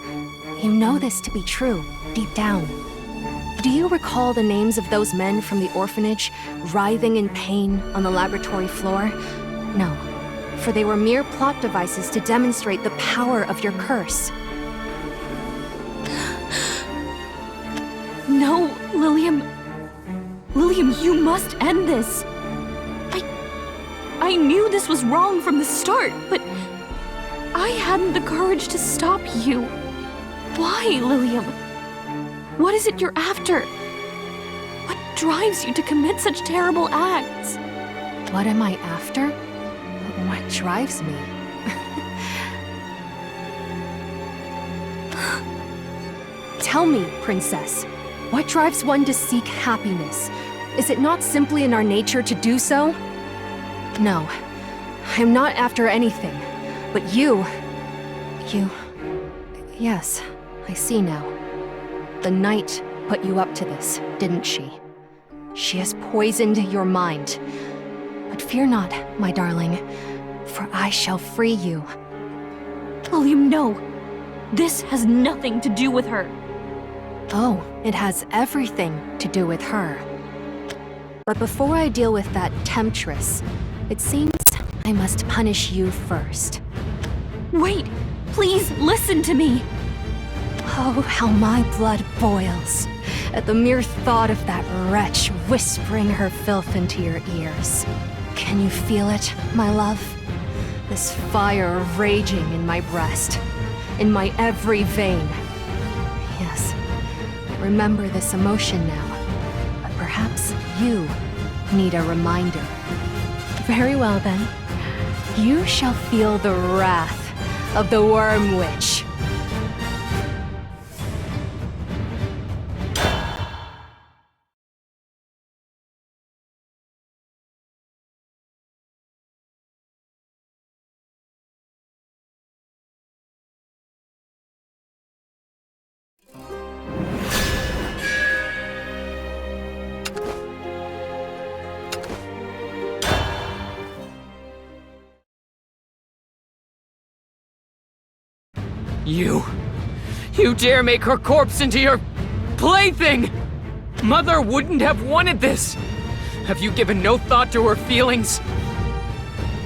You know this to be true, deep down. Do you recall the names of those men from the orphanage, writhing in pain on the laboratory floor? No, for they were mere plot devices to demonstrate the power of your curse. No, Lilium. Lilium, you must end this. I knew this was wrong from the start, but I hadn't the courage to stop you. Why, Lilium? What is it you're after? What drives you to commit such terrible acts? What am I after? What drives me? Tell me, princess, what drives one to seek happiness? Is it not simply in our nature to do so? No, I'm not after anything, but you... Yes, I see now. The Night put you up to this, didn't she? She has poisoned your mind. But fear not, my darling, for I shall free you. William, no. This has nothing to do with her. Oh, it has everything to do with her. But before I deal with that temptress, it seems I must punish you first. Wait! Please listen to me! Oh, how my blood boils at the mere thought of that wretch whispering her filth into your ears. Can you feel it, my love? This fire raging in my breast, in my every vein. Yes, I remember this emotion now, but perhaps you need a reminder. Very well then. You shall feel the wrath of the Worm Witch. You dare make her corpse into your plaything! Mother wouldn't have wanted this! Have you given no thought to her feelings?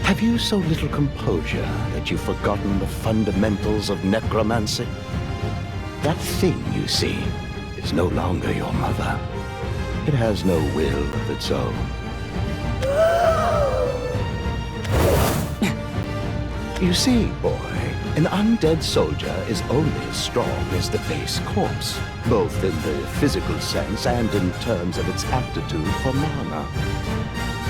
Have you so little composure that you've forgotten the fundamentals of necromancy? That thing, you see, is no longer your mother. It has no will of its own. You see, boy, an undead soldier is only as strong as the base corpse, both in the physical sense and in terms of its aptitude for mana.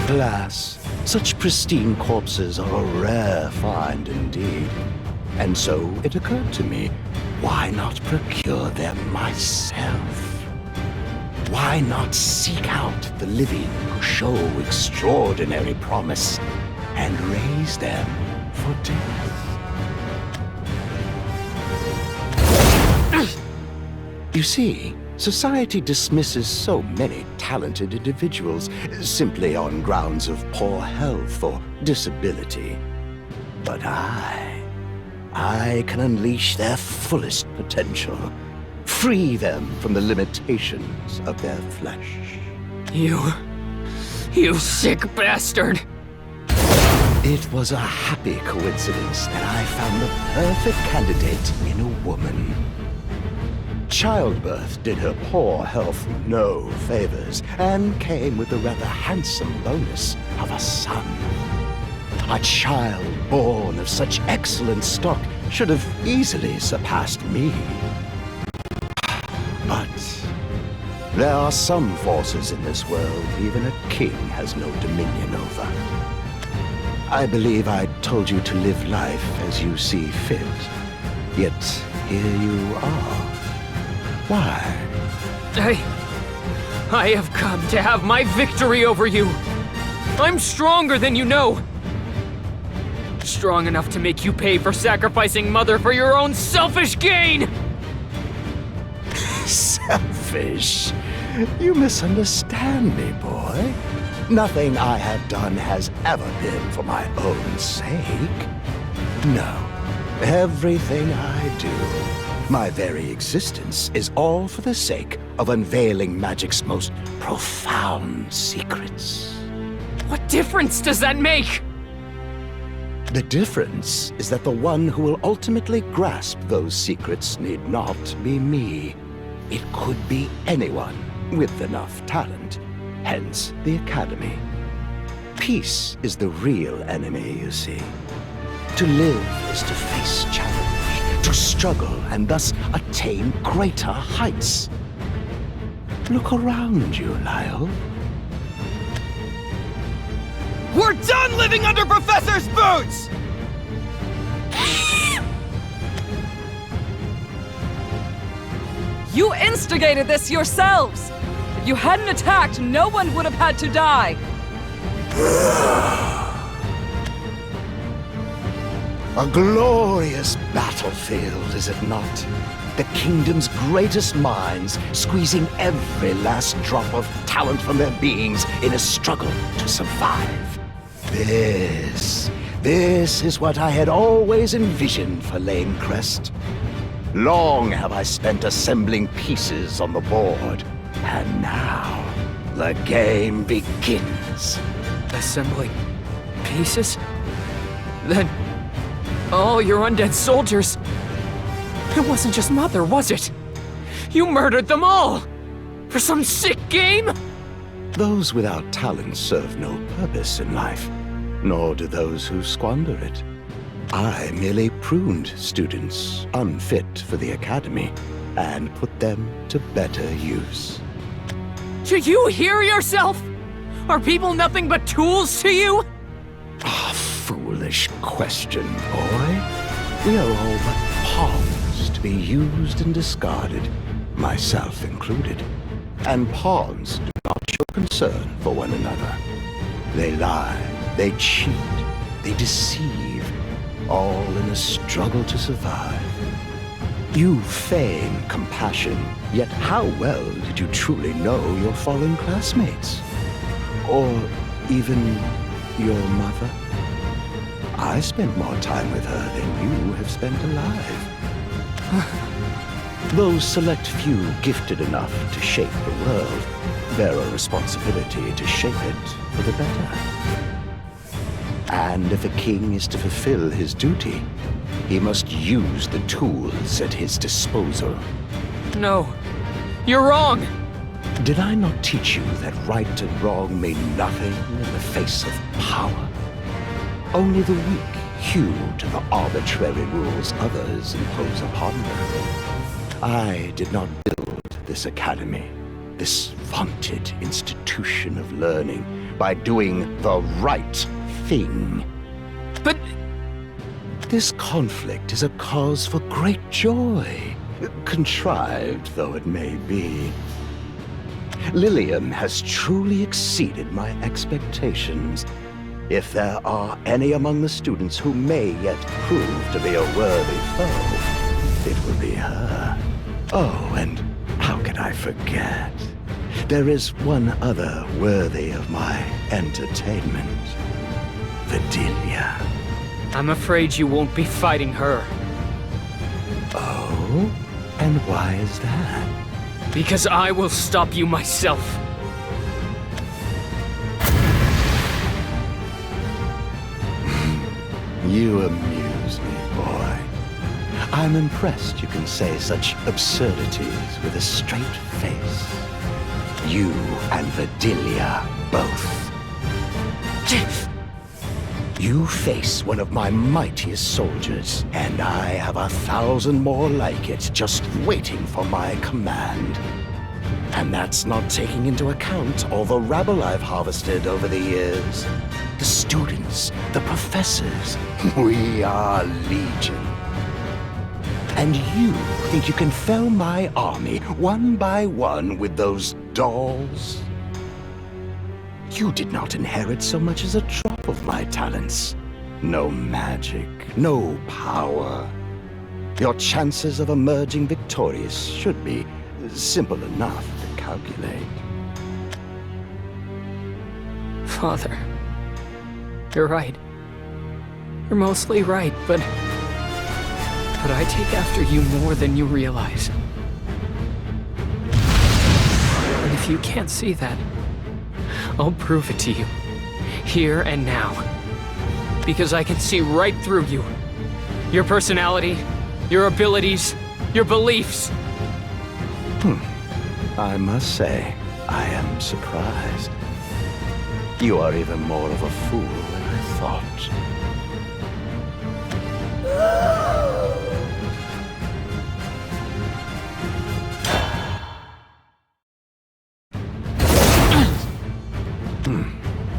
Alas, such pristine corpses are a rare find indeed. And so it occurred to me, why not procure them myself? Why not seek out the living who show extraordinary promise and raise them for death? You see, society dismisses so many talented individuals simply on grounds of poor health or disability. But I can unleash their fullest potential, free them from the limitations of their flesh. You sick bastard! It was a happy coincidence that I found the perfect candidate in a woman. Childbirth did her poor health no favors, and came with the rather handsome bonus of a son. A child born of such excellent stock should have easily surpassed me. But there are some forces in this world even a king has no dominion over. I believe I told you to live life as you see fit, yet here you are. Why? I have come to have my victory over you. I'm stronger than you know. Strong enough to make you pay for sacrificing Mother for your own selfish gain! Selfish? You misunderstand me, boy. Nothing I have done has ever been for my own sake. No. Everything I do, my very existence, is all for the sake of unveiling magic's most profound secrets. What difference does that make? The difference is that the one who will ultimately grasp those secrets need not be me. It could be anyone with enough talent, hence the Academy. Peace is the real enemy, you see. To live is to face challenge, to struggle and thus attain greater heights. Look around you, Lyle. We're done living under Professor's boots! You instigated this yourselves! If you hadn't attacked, no one would have had to die! A glorious battlefield, is it not? The kingdom's greatest minds squeezing every last drop of talent from their beings in a struggle to survive. This is what I had always envisioned for Lainecrest. Long have I spent assembling pieces on the board, and now the game begins. Assembling pieces? Then all your undead soldiers. It wasn't just Mother, was it? You murdered them all! For some sick game? Those without talent serve no purpose in life, nor do those who squander it. I merely pruned students unfit for the Academy and put them to better use. Do you hear yourself? Are people nothing but tools to you? Ah, foolish question, boy. We are all but pawns to be used and discarded, myself included. And pawns do not show concern for one another. They lie, they cheat, they deceive, all in a struggle to survive. You feign compassion, yet how well did you truly know your fallen classmates? Or even your mother? I spent more time with her than you have spent alive. Those select few gifted enough to shape the world bear a responsibility to shape it for the better. And if a king is to fulfill his duty, he must use the tools at his disposal. No, you're wrong! Did I not teach you that right and wrong mean nothing in the face of power? Only the weak hew to the arbitrary rules others impose upon them. I did not build this academy, this vaunted institution of learning, by doing the right thing. But this conflict is a cause for great joy, contrived though it may be. Lilium has truly exceeded my expectations. If there are any among the students who may yet prove to be a worthy foe, it will be her. Oh, and how could I forget? There is one other worthy of my entertainment. Vidilia. I'm afraid you won't be fighting her. Oh? And why is that? Because I will stop you myself. You amuse me, boy. I'm impressed you can say such absurdities with a straight face. You and Vidilia both. You face one of my mightiest soldiers, and I have 1,000 more like it just waiting for my command. And that's not taking into account all the rabble I've harvested over the years. The students, the professors, we are legion. And you think you can fell my army one by one with those dolls? You did not inherit so much as a drop of my talents. No magic, no power. Your chances of emerging victorious should be simple enough to calculate. Father, you're right. You're mostly right, but I take after you more than you realize. And if you can't see that, I'll prove it to you, here and now. Because I can see right through you. Your personality, your abilities, your beliefs. I must say, I am surprised. You are even more of a fool than I thought.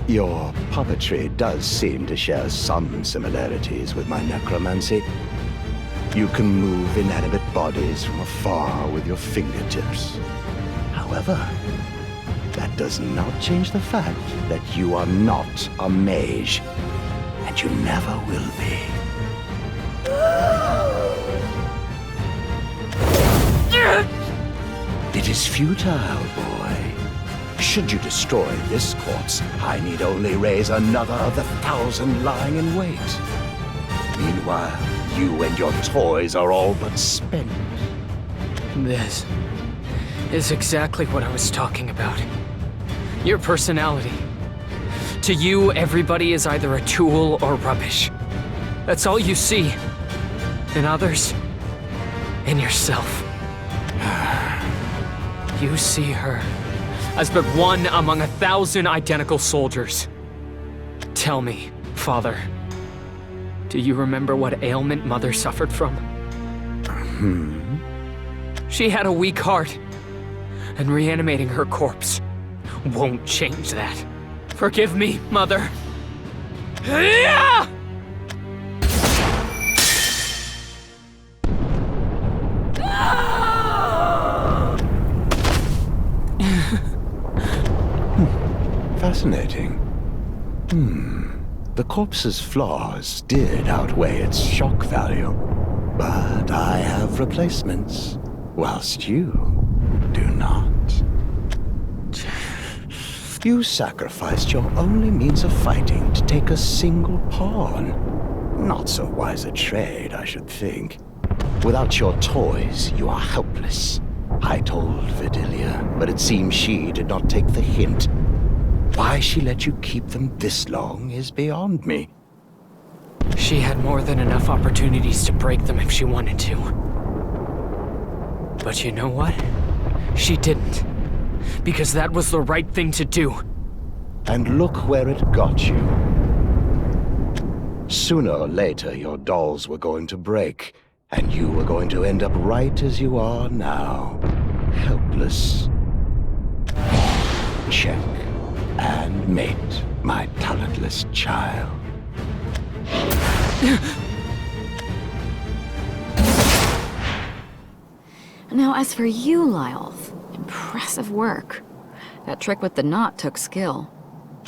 Your puppetry does seem to share some similarities with my necromancy. You can move inanimate bodies from afar with your fingertips. However, that does not change the fact that you are not a mage, and you never will be. It is futile, boy. Should you destroy this corpse, I need only raise another of the 1,000 lying in wait. Meanwhile, you and your toys are all but spent. This is exactly what I was talking about. Your personality. To you, everybody is either a tool or rubbish. That's all you see. In others, in yourself. You see her as but one among 1,000 identical soldiers. Tell me, Father, do you remember what ailment Mother suffered from? She had a weak heart, and reanimating her corpse won't change that. Forgive me, Mother. Fascinating. The corpse's flaws did outweigh its shock value. But I have replacements, whilst you do not. You sacrificed your only means of fighting to take a single pawn. Not so wise a trade, I should think. Without your toys, you are helpless. I told Vidilia, but it seems she did not take the hint. Why she let you keep them this long is beyond me. She had more than enough opportunities to break them if she wanted to. But you know what? She didn't. Because that was the right thing to do. And look where it got you. Sooner or later, your dolls were going to break, and you were going to end up right as you are now. Helpless. Check. And mate, my talentless child. Now, as for you, Lyolf, impressive work. That trick with the knot took skill.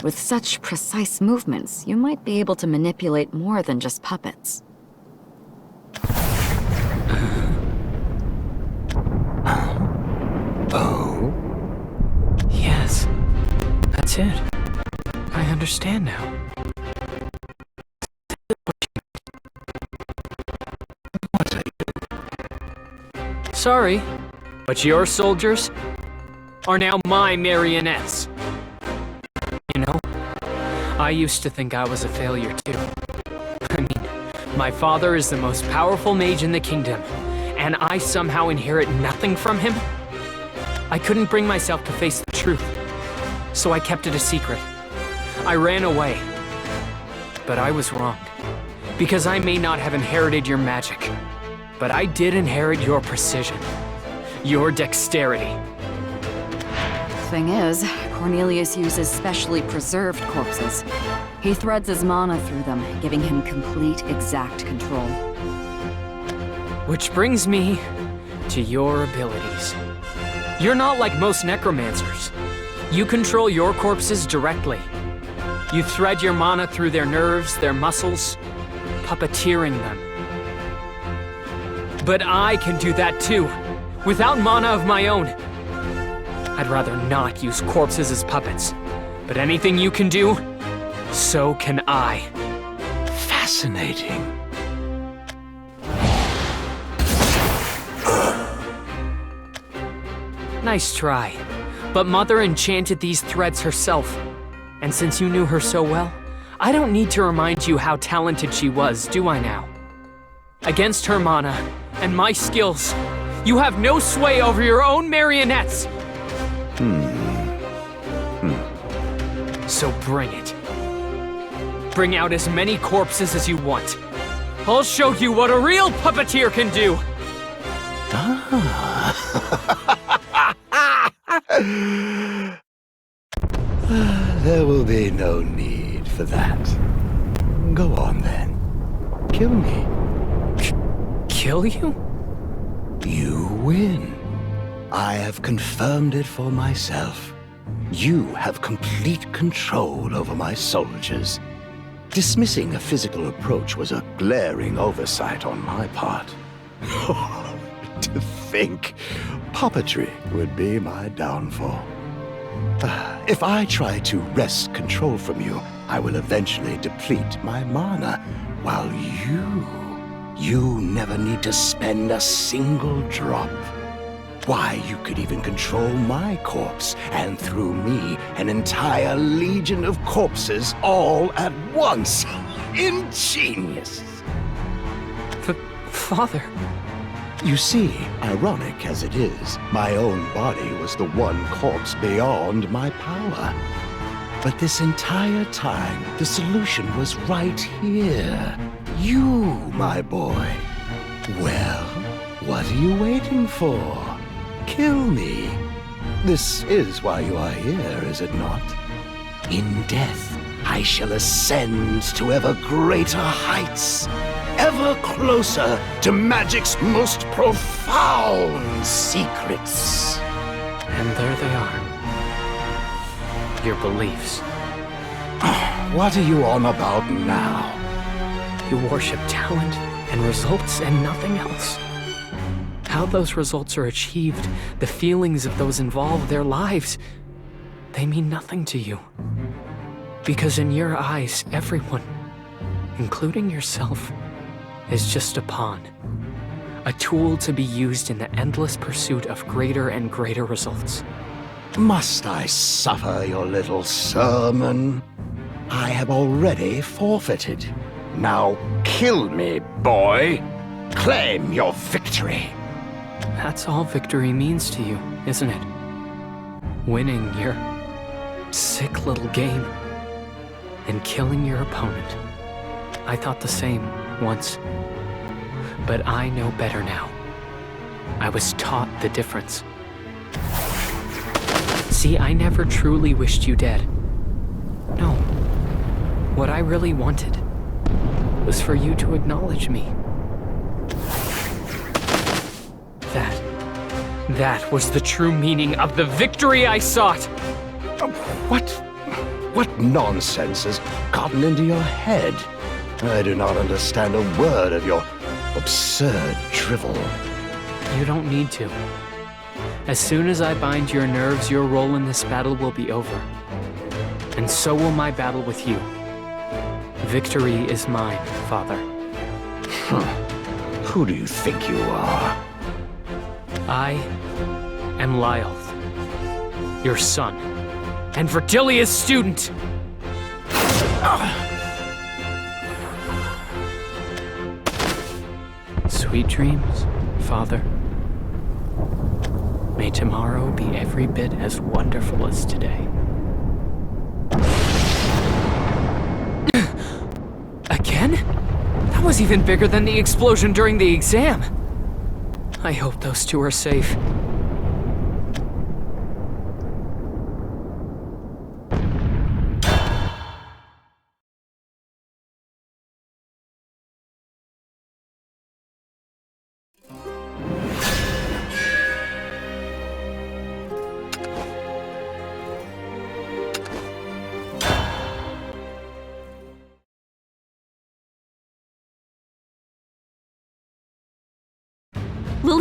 With such precise movements, you might be able to manipulate more than just puppets. Oh? Yes. That's it. I understand now. What are you? Sorry, but your soldiers are now my marionettes. You know, I used to think I was a failure too. I mean, my father is the most powerful mage in the kingdom, and I somehow inherit nothing from him? I couldn't bring myself to face the truth, so I kept it a secret. I ran away. But I was wrong, because I may not have inherited your magic, but I did inherit your precision, your dexterity. Thing is, Cornelius uses specially preserved corpses. He threads his mana through them, giving him complete, exact control. Which brings me to your abilities. You're not like most necromancers. You control your corpses directly. You thread your mana through their nerves, their muscles, puppeteering them. But I can do that too, without mana of my own. I'd rather not use corpses as puppets, but anything you can do, so can I. Fascinating. Nice try. But Mother enchanted these threads herself. And since you knew her so well, I don't need to remind you how talented she was, do I now? Against her mana and my skills, you have no sway over your own marionettes. So bring it. Bring out as many corpses as you want. I'll show you what a real puppeteer can do. There will be no need for that. Go on then. Kill me. Kill you? You win. I have confirmed it for myself. You have complete control over my soldiers. Dismissing a physical approach was a glaring oversight on my part. To think puppetry would be my downfall. If I try to wrest control from you, I will eventually deplete my mana, while you never need to spend a single drop. Why, you could even control my corpse, and through me, an entire legion of corpses all at once. Ingenious! Father... You see, ironic as it is, my own body was the one corpse beyond my power. But this entire time, the solution was right here. You, my boy. Well, what are you waiting for? Kill me. This is why you are here, is it not? In death, I shall ascend to ever greater heights. Ever closer to magic's most profound secrets. And there they are. Your beliefs. What are you on about now? You worship talent and results and nothing else. How those results are achieved, the feelings of those involved, their lives, they mean nothing to you. Because in your eyes, everyone, including yourself, is just a pawn. A tool to be used in the endless pursuit of greater and greater results. Must I suffer your little sermon? I have already forfeited. Now kill me, boy. Claim your victory. That's all victory means to you, isn't it? Winning your sick little game and killing your opponent. I thought the same once. But I know better now. I was taught the difference. See, I never truly wished you dead. No. What I really wanted was for you to acknowledge me. That was the true meaning of the victory I sought! What nonsense has gotten into your head? I do not understand a word of your absurd drivel. You don't need to. As soon as I bind your nerves, your role in this battle will be over. And so will my battle with you. Victory is mine, Father. Who do you think you are? I am Lyoth, your son, and Verdilia's student! Sweet dreams, Father. May tomorrow be every bit as wonderful as today. Again? That was even bigger than the explosion during the exam. I hope those two are safe.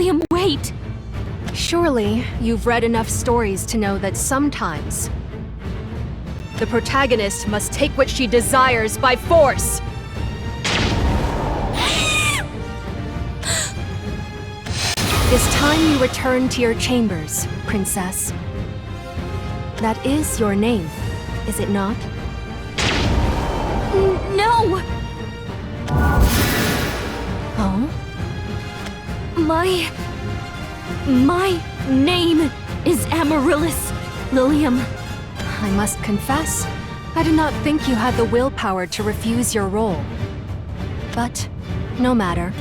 Lilium, wait! Surely, you've read enough stories to know that sometimes the protagonist must take what she desires by force. It is time you return to your chambers, Princess. That is your name, is it not? No! Oh? My name is Amaryllis Lilium. I must confess, I did not think you had the willpower to refuse your role. But, no matter.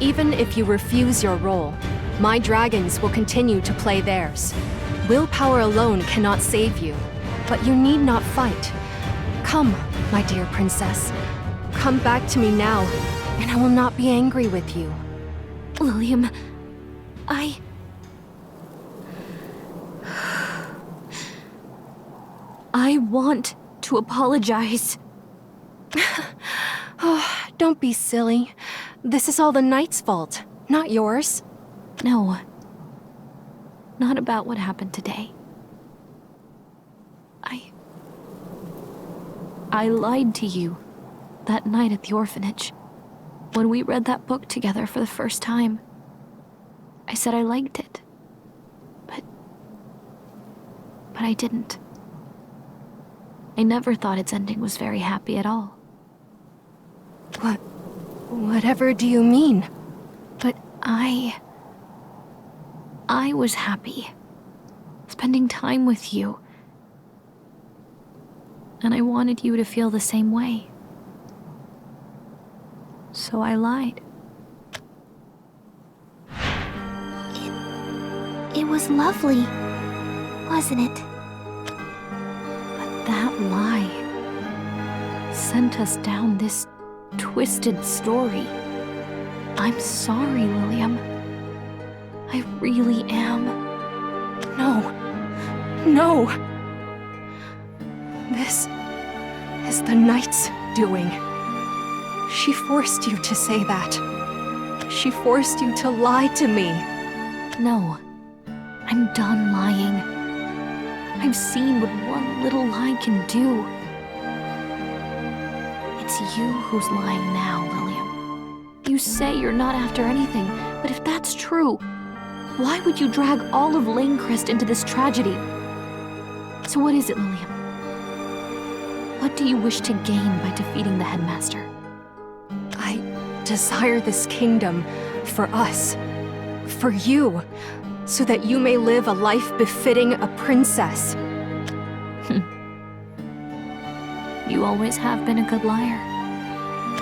Even if you refuse your role, my dragons will continue to play theirs. Willpower alone cannot save you, but you need not fight. Come, my dear princess. Come back to me now, and I will not be angry with you. Lilium, I want to apologize. Oh, don't be silly. This is all the Knight's fault, not yours. No. Not about what happened today. I lied to you that night at the orphanage. When we read that book together for the first time, I said I liked it. But I didn't. I never thought its ending was very happy at all. Whatever do you mean? But I was happy. Spending time with you. And I wanted you to feel the same way. So I lied. It was lovely, wasn't it? But that lie sent us down this twisted story. I'm sorry, Lilium. I really am. No. This is the Knight's doing. She forced you to say that. She forced you to lie to me. No. I'm done lying. I've seen what one little lie can do. It's you who's lying now, Lilium. You say you're not after anything, but if that's true, why would you drag all of Lainecrest into this tragedy? So what is it, Lilium? What do you wish to gain by defeating the headmaster? I desire this kingdom for us, for you, so that you may live a life befitting a princess. You always have been a good liar.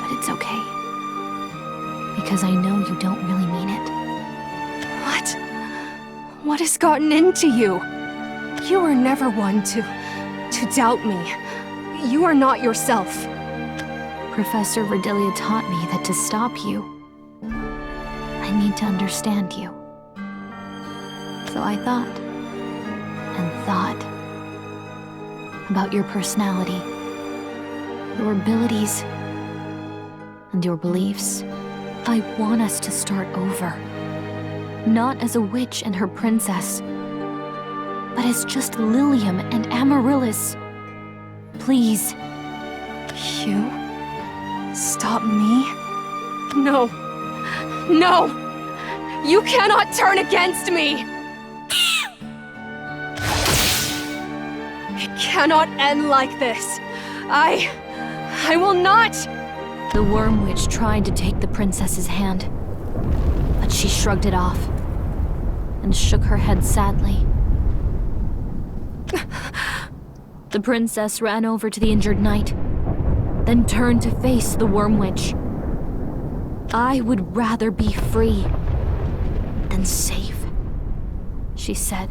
But it's okay. Because I know you don't really mean it. What? What has gotten into you? You were never one to doubt me. You are not yourself. Professor Verdilia taught me that to stop you, I need to understand you. So I thought, and thought, about your personality, your abilities, and your beliefs. I want us to start over. Not as a witch and her princess, but as just Lilium and Amaryllis. Please. You? Stop me? No. No! You cannot turn against me! It cannot end like this. I will not! The Worm Witch tried to take the princess's hand, but she shrugged it off and shook her head sadly. The princess ran over to the injured knight, then turned to face the Worm Witch. I would rather be free than safe, she said,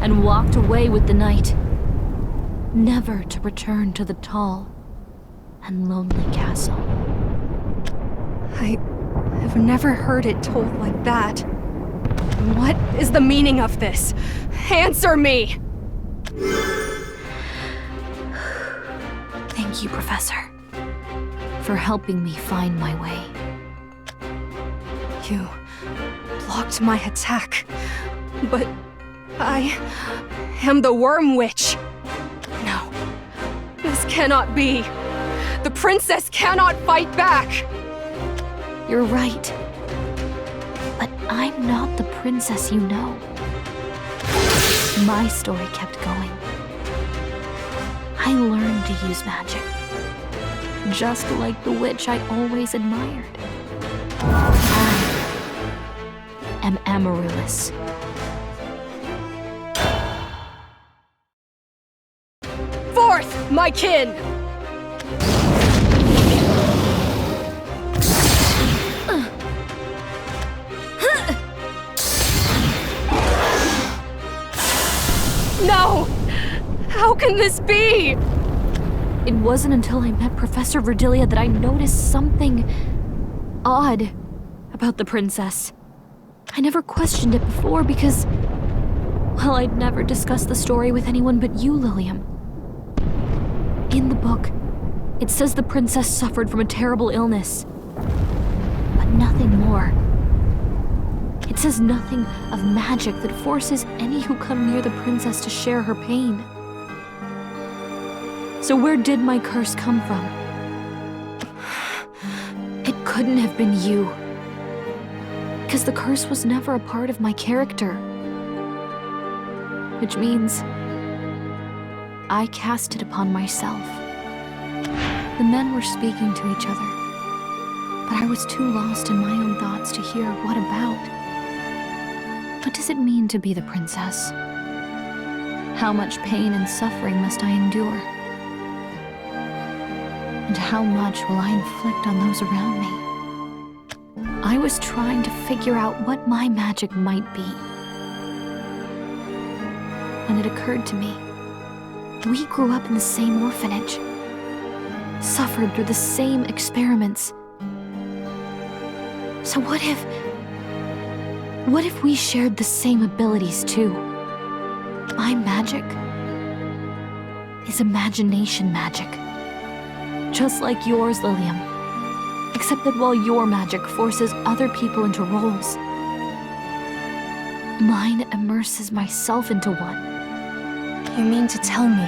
and walked away with the knight, never to return to the tall and lonely castle. I have never heard it told like that. What is the meaning of this? Answer me! Thank you, Professor, for helping me find my way. You blocked my attack, but I am the Worm Witch. No, this cannot be. The princess cannot fight back. You're right. But I'm not the princess you know. My story kept going. I learned to use magic. Just like the witch I always admired. I am Amaryllis. Forth, my kin! No! How can this be? It wasn't until I met Professor Verdilia that I noticed something odd about the princess. I never questioned it before because, well, I'd never discussed the story with anyone but you, Lilium. In the book, it says the princess suffered from a terrible illness, but nothing more. It says nothing of magic that forces any who come near the princess to share her pain. So where did my curse come from? It couldn't have been you. Because the curse was never a part of my character. Which means I cast it upon myself. The men were speaking to each other, but I was too lost in my own thoughts to hear what about. What does it mean to be the princess? How much pain and suffering must I endure? And how much will I inflict on those around me? I was trying to figure out what my magic might be. When it occurred to me, we grew up in the same orphanage, suffered through the same experiments. So what if we shared the same abilities too? My magic is imagination magic. Just like yours, Lilium. Except that while your magic forces other people into roles, mine immerses myself into one. You mean to tell me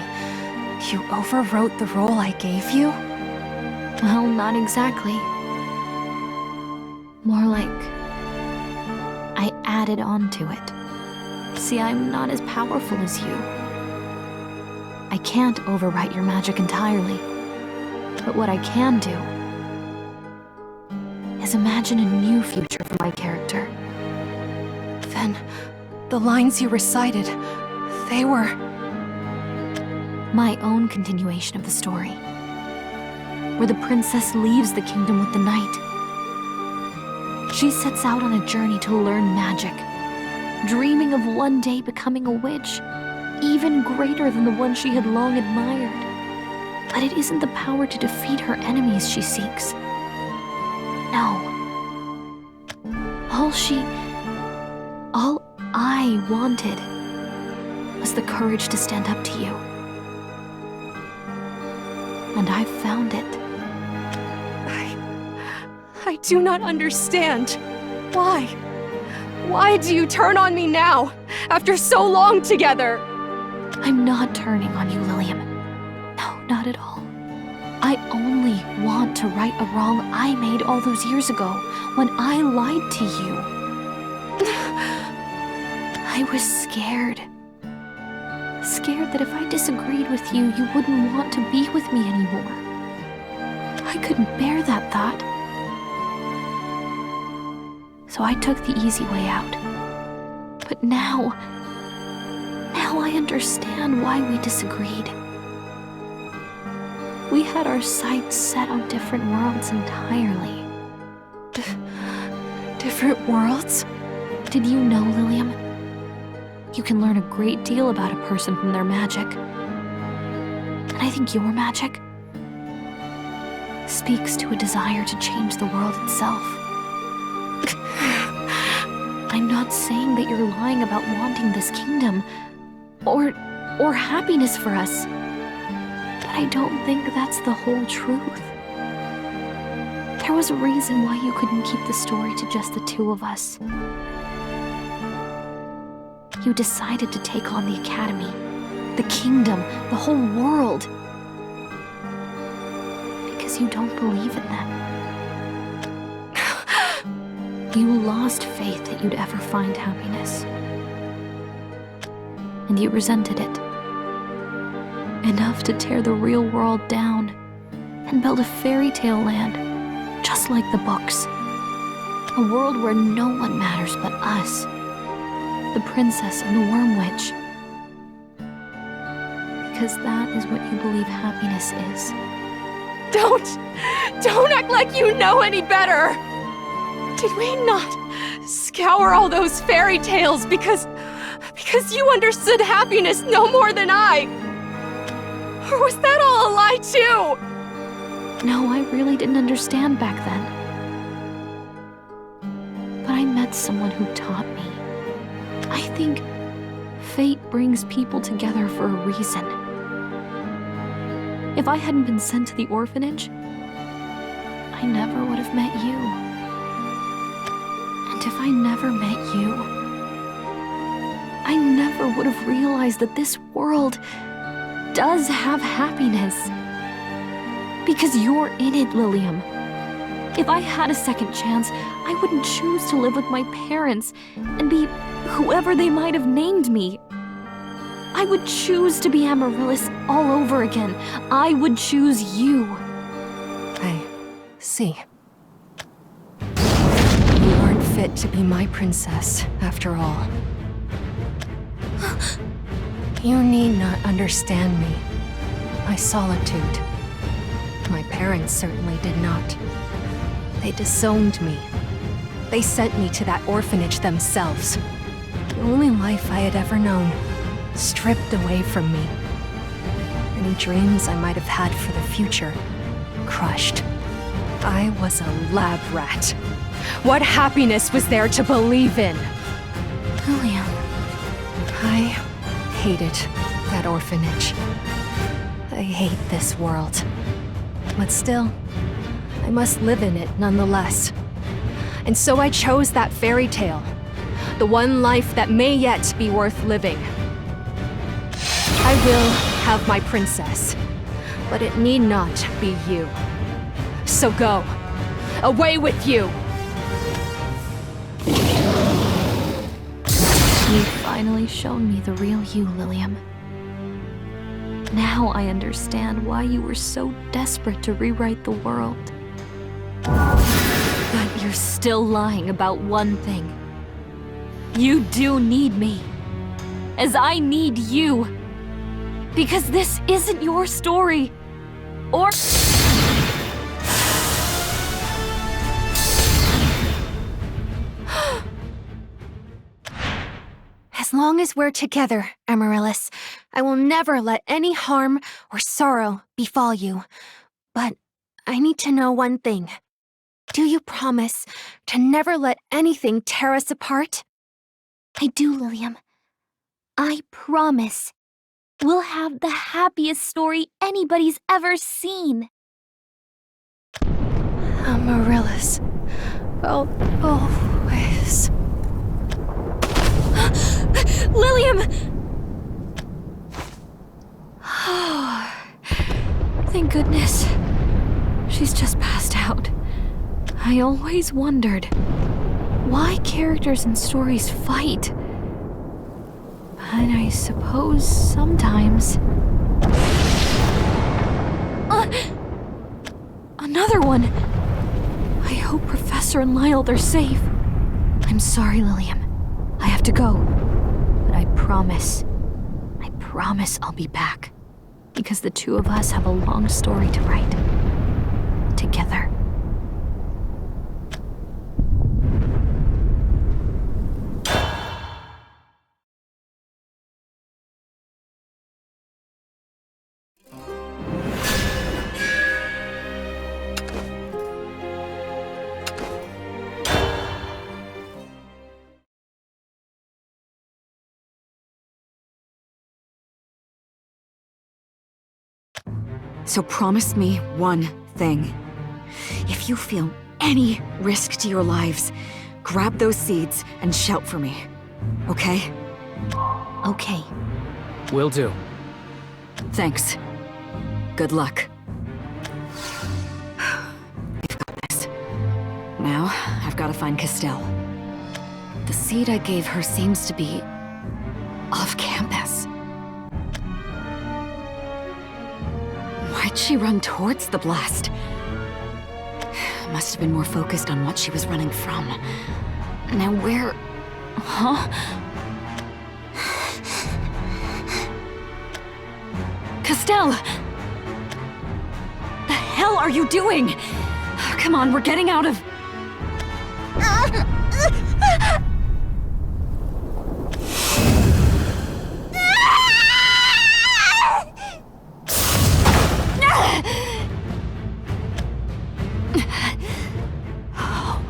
you overwrote the role I gave you? Well, not exactly. More like I added on to it. See, I'm not as powerful as you. I can't overwrite your magic entirely. But what I can do is imagine a new future for my character. Then, the lines you recited, they were... my own continuation of the story. Where the princess leaves the kingdom with the knight. She sets out on a journey to learn magic, dreaming of one day becoming a witch, even greater than the one she had long admired. But it isn't the power to defeat her enemies she seeks. No. All I wanted was the courage to stand up to you. And I found it. I do not understand. Why? Why do you turn on me now, after so long together? I'm not turning on you, Lilium. No, not at all. I only want to right a wrong I made all those years ago, when I lied to you. I was scared. Scared that if I disagreed with you, you wouldn't want to be with me anymore. I couldn't bear that thought. So I took the easy way out. But now I understand why we disagreed. We had our sights set on different worlds entirely. Different worlds? Did you know, Lilium? You can learn a great deal about a person from their magic. And I think your magic speaks to a desire to change the world itself. I'm not saying that you're lying about wanting this kingdom, or happiness for us. But I don't think that's the whole truth. There was a reason why you couldn't keep the story to just the two of us. You decided to take on the Academy, the kingdom, the whole world. Because you don't believe in them. You lost faith that you'd ever find happiness. And you resented it. Enough to tear the real world down and build a fairy tale land, just like the books. A world where no one matters but us. The princess and the worm witch. Because that is what you believe happiness is. Don't act like you know any better! Did we not scour all those fairy tales because you understood happiness no more than I? Or was that all a lie too? No, I really didn't understand back then. But I met someone who taught me. I think fate brings people together for a reason. If I hadn't been sent to the orphanage, I never would have met you. And if I never met you, I never would have realized that this world does have happiness. Because you're in it, Lilium. If I had a second chance, I wouldn't choose to live with my parents and be whoever they might have named me. I would choose to be Amaryllis all over again. I would choose you. I see. You aren't fit to be my princess, after all. You need not understand me. My solitude. My parents certainly did not. They disowned me. They sent me to that orphanage themselves. The only life I had ever known, stripped away from me. Any dreams I might have had for the future, crushed. I was a lab rat. What happiness was there to believe in? Lilium. I hated that orphanage. I hate this world. But still, I must live in it nonetheless. And so I chose that fairy tale. The one life that may yet be worth living. I will have my princess, but it need not be you. So go. Away with you! You've finally shown me the real you, Lilium. Now I understand why you were so desperate to rewrite the world. But you're still lying about one thing. You do need me. As I need you. Because this isn't your story. Or... As long as we're together, Amaryllis, I will never let any harm or sorrow befall you. But I need to know one thing. Do you promise to never let anything tear us apart? I do, Lilium. I promise. We'll have the happiest story anybody's ever seen. Amaryllis. I'll always... Lilium! Oh, thank goodness. She's just passed out. I always wondered why characters in stories fight. And I suppose sometimes... Another one! I hope Professor and Lyle are safe. I'm sorry, Lilium. I have to go. But I promise I'll be back. Because the two of us have a long story to write. Together. So promise me one thing. If you feel any risk to your lives, grab those seeds and shout for me. Okay? Okay. Will do. Thanks. Good luck. We've got this. Now, I've got to find Castell. The seed I gave her seems to be off campus. Why'd she run towards the blast? Must have been more focused on what she was running from. Now where... Huh? Castell! The hell are you doing? Come on, we're getting out of...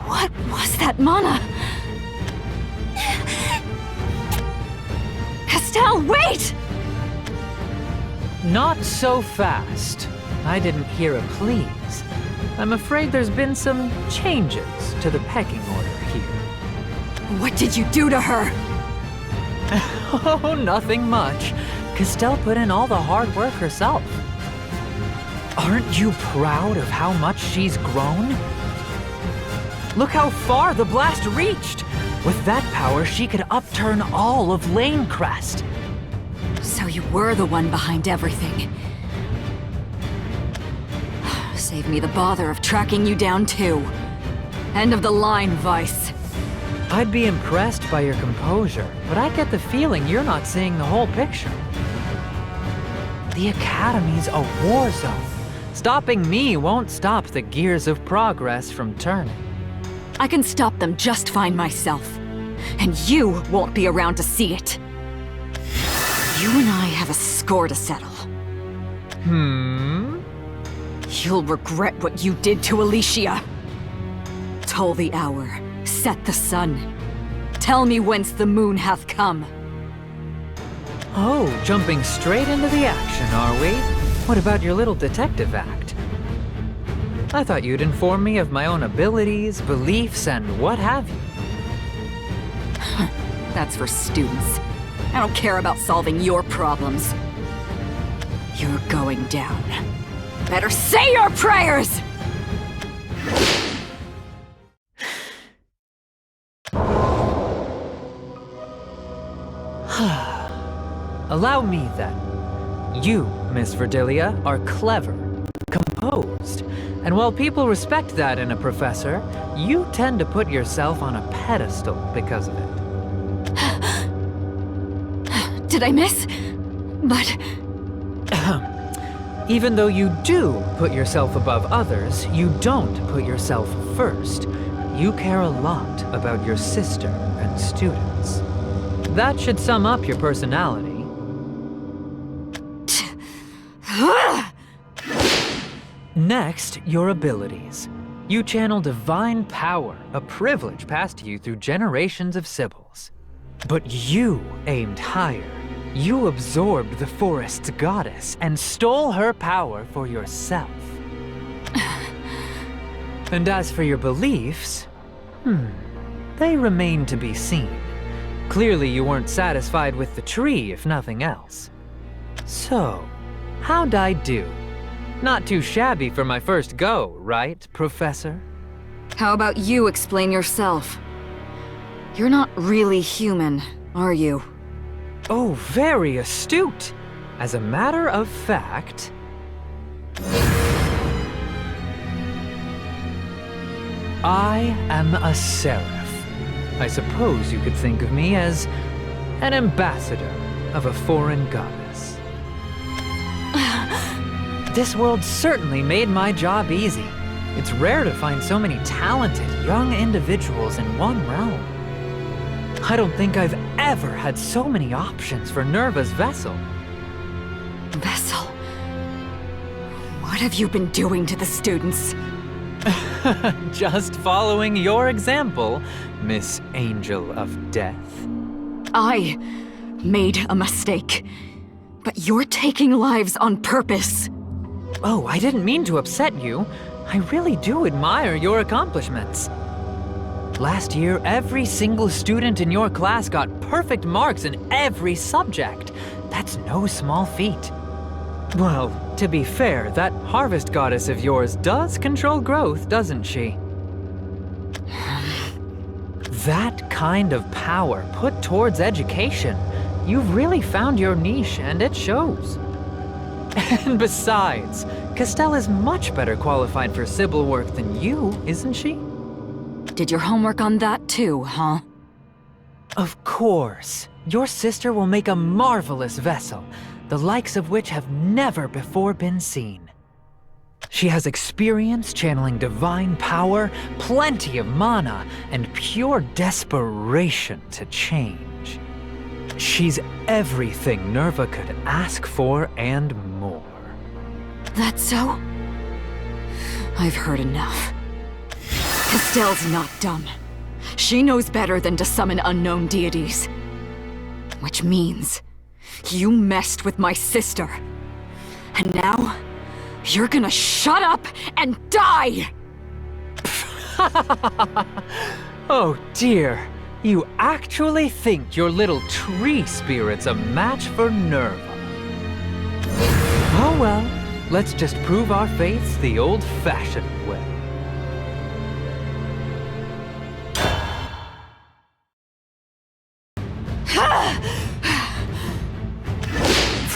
What was that mana? Castell, wait! Not so fast. I didn't hear a please. I'm afraid there's been some changes to the pecking order here. What did you do to her? Oh, nothing much. Castell put in all the hard work herself. Aren't you proud of how much she's grown? Look how far the blast reached! With that power, she could upturn all of Lainecrest. So you were the one behind everything. Save me the bother of tracking you down too. End of the line, Vice. I'd be impressed by your composure, but I get the feeling you're not seeing the whole picture. The Academy's a war zone. Stopping me won't stop the gears of progress from turning. I can stop them just fine myself. And you won't be around to see it. You and I have a score to settle. You'll regret what you did to Alicia. Toll the hour, set the sun. Tell me whence the moon hath come. Oh, jumping straight into the action, are we? What about your little detective act? I thought you'd inform me of my own abilities, beliefs, and what have you. That's for students. I don't care about solving your problems. You're going down. Better say your prayers! Allow me then. You, Miss Verdilia, are clever, composed, and while people respect that in a professor, you tend to put yourself on a pedestal because of it. Did I miss? But... Even though you do put yourself above others, you don't put yourself first. You care a lot about your sister and students. That should sum up your personality. Next, your abilities. You channel divine power, a privilege passed to you through generations of Sibyls. But you aimed higher. You absorbed the forest's goddess and stole her power for yourself. And as for your beliefs, they remain to be seen. Clearly you weren't satisfied with the tree, if nothing else. So, how'd I do? Not too shabby for my first go, right, Professor? How about you explain yourself? You're not really human, are you? Oh, very astute. As a matter of fact... I am a seraph. I suppose you could think of me as an ambassador of a foreign goddess. This world certainly made my job easy. It's rare to find so many talented, young individuals in one realm. I don't think I've ever had so many options for Nerva's vessel. Vessel? What have you been doing to the students? Just following your example, Miss Angel of Death. I made a mistake. But you're taking lives on purpose. Oh, I didn't mean to upset you. I really do admire your accomplishments. Last year, every single student in your class got perfect marks in every subject. That's no small feat. Well, to be fair, that harvest goddess of yours does control growth, doesn't she? That kind of power put towards education, you've really found your niche and it shows. And besides, Castell is much better qualified for Sibyl work than you, isn't she? Did your homework on that too, huh? Of course. Your sister will make a marvelous vessel, the likes of which have never before been seen. She has experience channeling divine power, plenty of mana, and pure desperation to change. She's everything Nerva could ask for and more. That's so? I've heard enough. Castell's not dumb. She knows better than to summon unknown deities. Which means you messed with my sister. And now, you're gonna shut up and die! Oh dear, you actually think your little tree spirit's a match for Nerva. Oh well, let's just prove our faiths the old-fashioned way.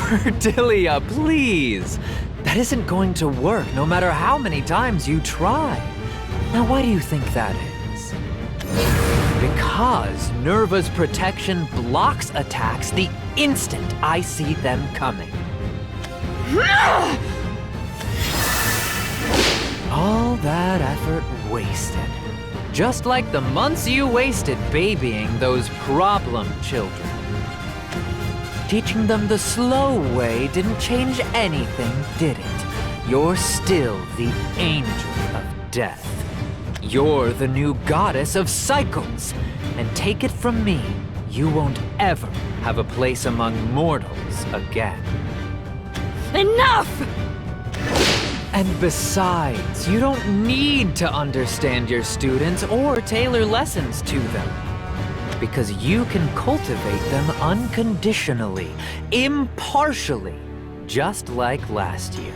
Verdilia, please! That isn't going to work no matter how many times you try. Now why do you think that is? Because Nerva's protection blocks attacks the instant I see them coming. All that effort wasted. Just like the months you wasted babying those problem children. Teaching them the slow way didn't change anything, did it? You're still the angel of death. You're the new goddess of cycles. And take it from me, you won't ever have a place among mortals again. Enough! And besides, you don't need to understand your students or tailor lessons to them. Because you can cultivate them unconditionally, impartially, just like last year.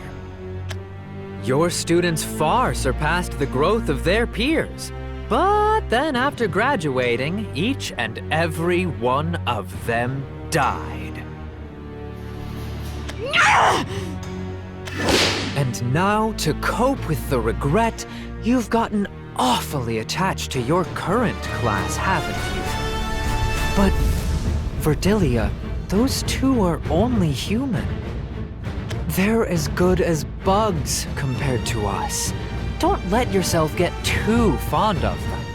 Your students far surpassed the growth of their peers, but then after graduating, each and every one of them died. And now, to cope with the regret, you've gotten awfully attached to your current class, haven't you? But, Verdilia, those two are only human. They're as good as bugs compared to us. Don't let yourself get too fond of them.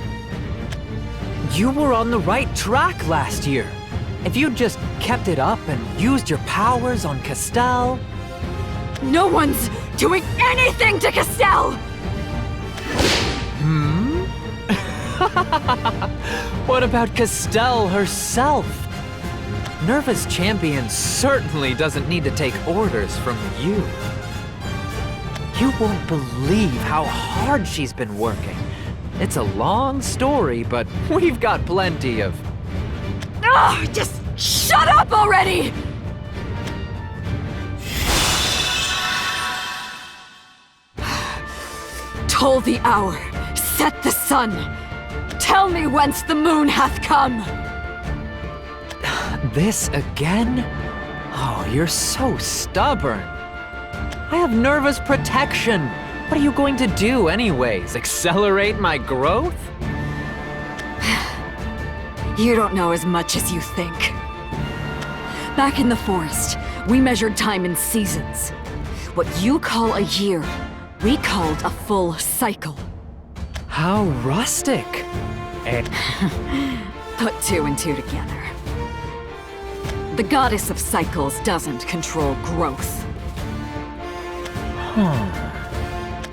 You were on the right track last year. If you'd just kept it up and used your powers on Castell... No one's doing anything to Castell! What about Castell herself? Nerva's champion certainly doesn't need to take orders from you. You won't believe how hard she's been working. It's a long story, but we've got plenty of... Ugh, just shut up already! Toll the hour, set the sun. Tell me whence the moon hath come! This again? Oh, you're so stubborn. I have Nerva's protection. What are you going to do anyways? Accelerate my growth? You don't know as much as you think. Back in the forest, we measured time in seasons. What you call a year, we called a full cycle. How rustic. Put two and two together. The goddess of cycles doesn't control growth.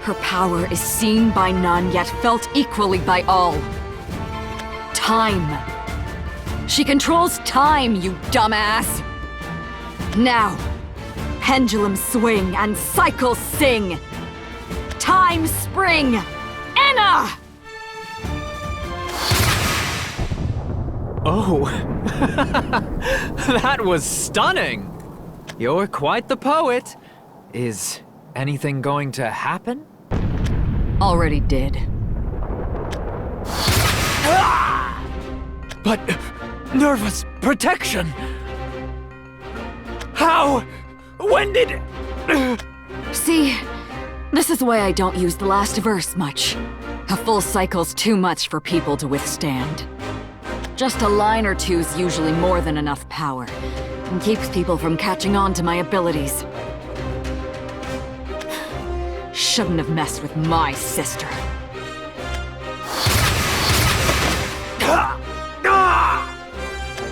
Her power is seen by none, yet felt equally by all. Time. She controls time, you dumbass! Now, Pendulum swing and cycles sing. Time spring. Anna! Oh, that was stunning! You're quite the poet. Is anything going to happen? Already did. But Nerva's protection. How? When did? See, this is why I don't use the last verse much. A full cycle's too much for people to withstand. Just a line or two's usually more than enough power, and keeps people from catching on to my abilities. Shouldn't have messed with my sister.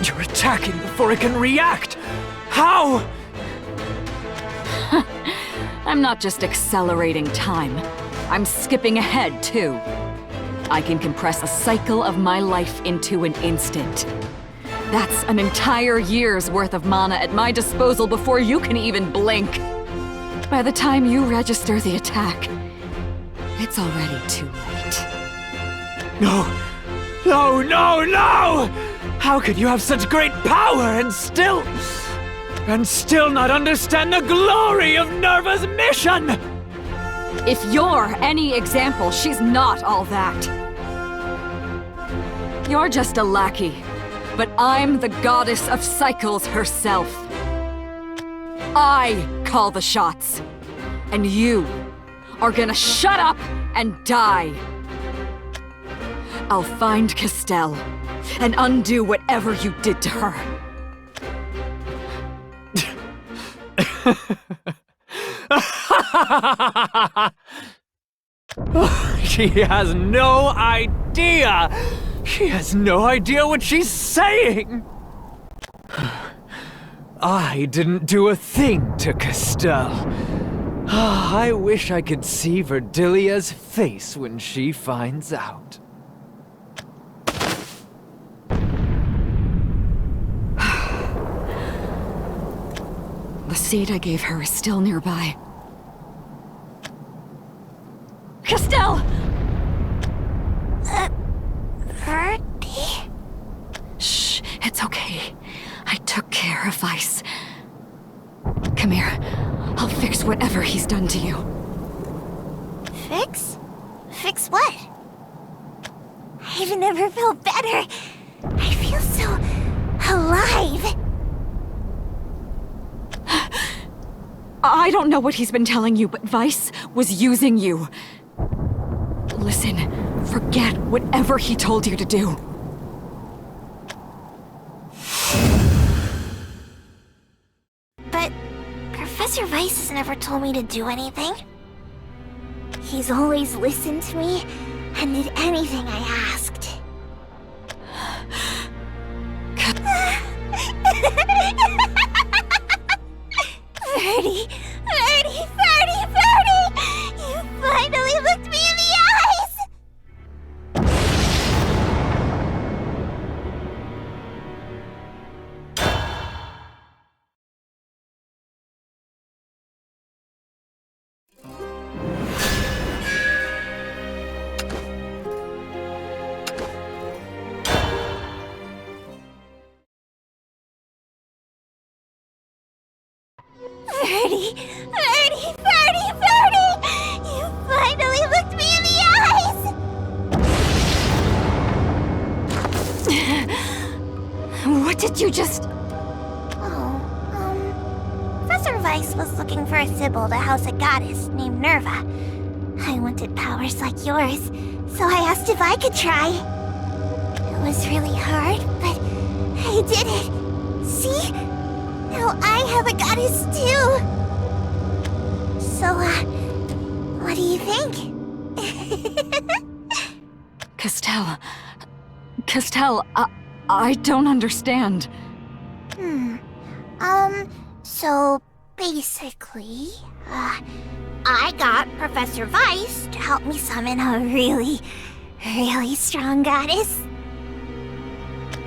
You're attacking before I can react! How? I'm not just accelerating time. I'm skipping ahead, too. I can compress a cycle of my life into an instant. That's an entire year's worth of mana at my disposal before you can even blink. By the time you register the attack, it's already too late. No! No, no, no! How could you have such great power and still not understand the glory of Nerva's mission? If you're any example, she's not all that. You're just a lackey, but I'm the goddess of cycles herself. I call the shots, and you are gonna shut up and die. I'll find Castell and undo whatever you did to her. She has no idea! She has no idea what she's saying! I didn't do a thing to Castell. I wish I could see Verdilia's face when she finds out. The seed I gave her is still nearby. Castell! Verdi? Shh, it's okay. I took care of Vice. Come here. I'll fix whatever he's done to you. Fix? Fix what? I've never felt better. I feel so alive. I don't know what he's been telling you, but Vice was using you. Listen, forget whatever he told you to do. But Professor Vice has never told me to do anything. He's always listened to me and did anything I asked. Verdi! Verdi! Verdi! Verdi! You finally looked me in the eyes! Verdi! Verdi! Verdi! Verdi! You finally looked me in the eyes! What did you just... Professor Vice was looking for a Sybil to house a goddess named Nerva. I wanted powers like yours, so I asked if I could try. It was really hard, but I did it. See? Now I have a goddess too. So, what do you think? Castell, I don't understand. So basically, I got Professor Vice to help me summon a really strong goddess.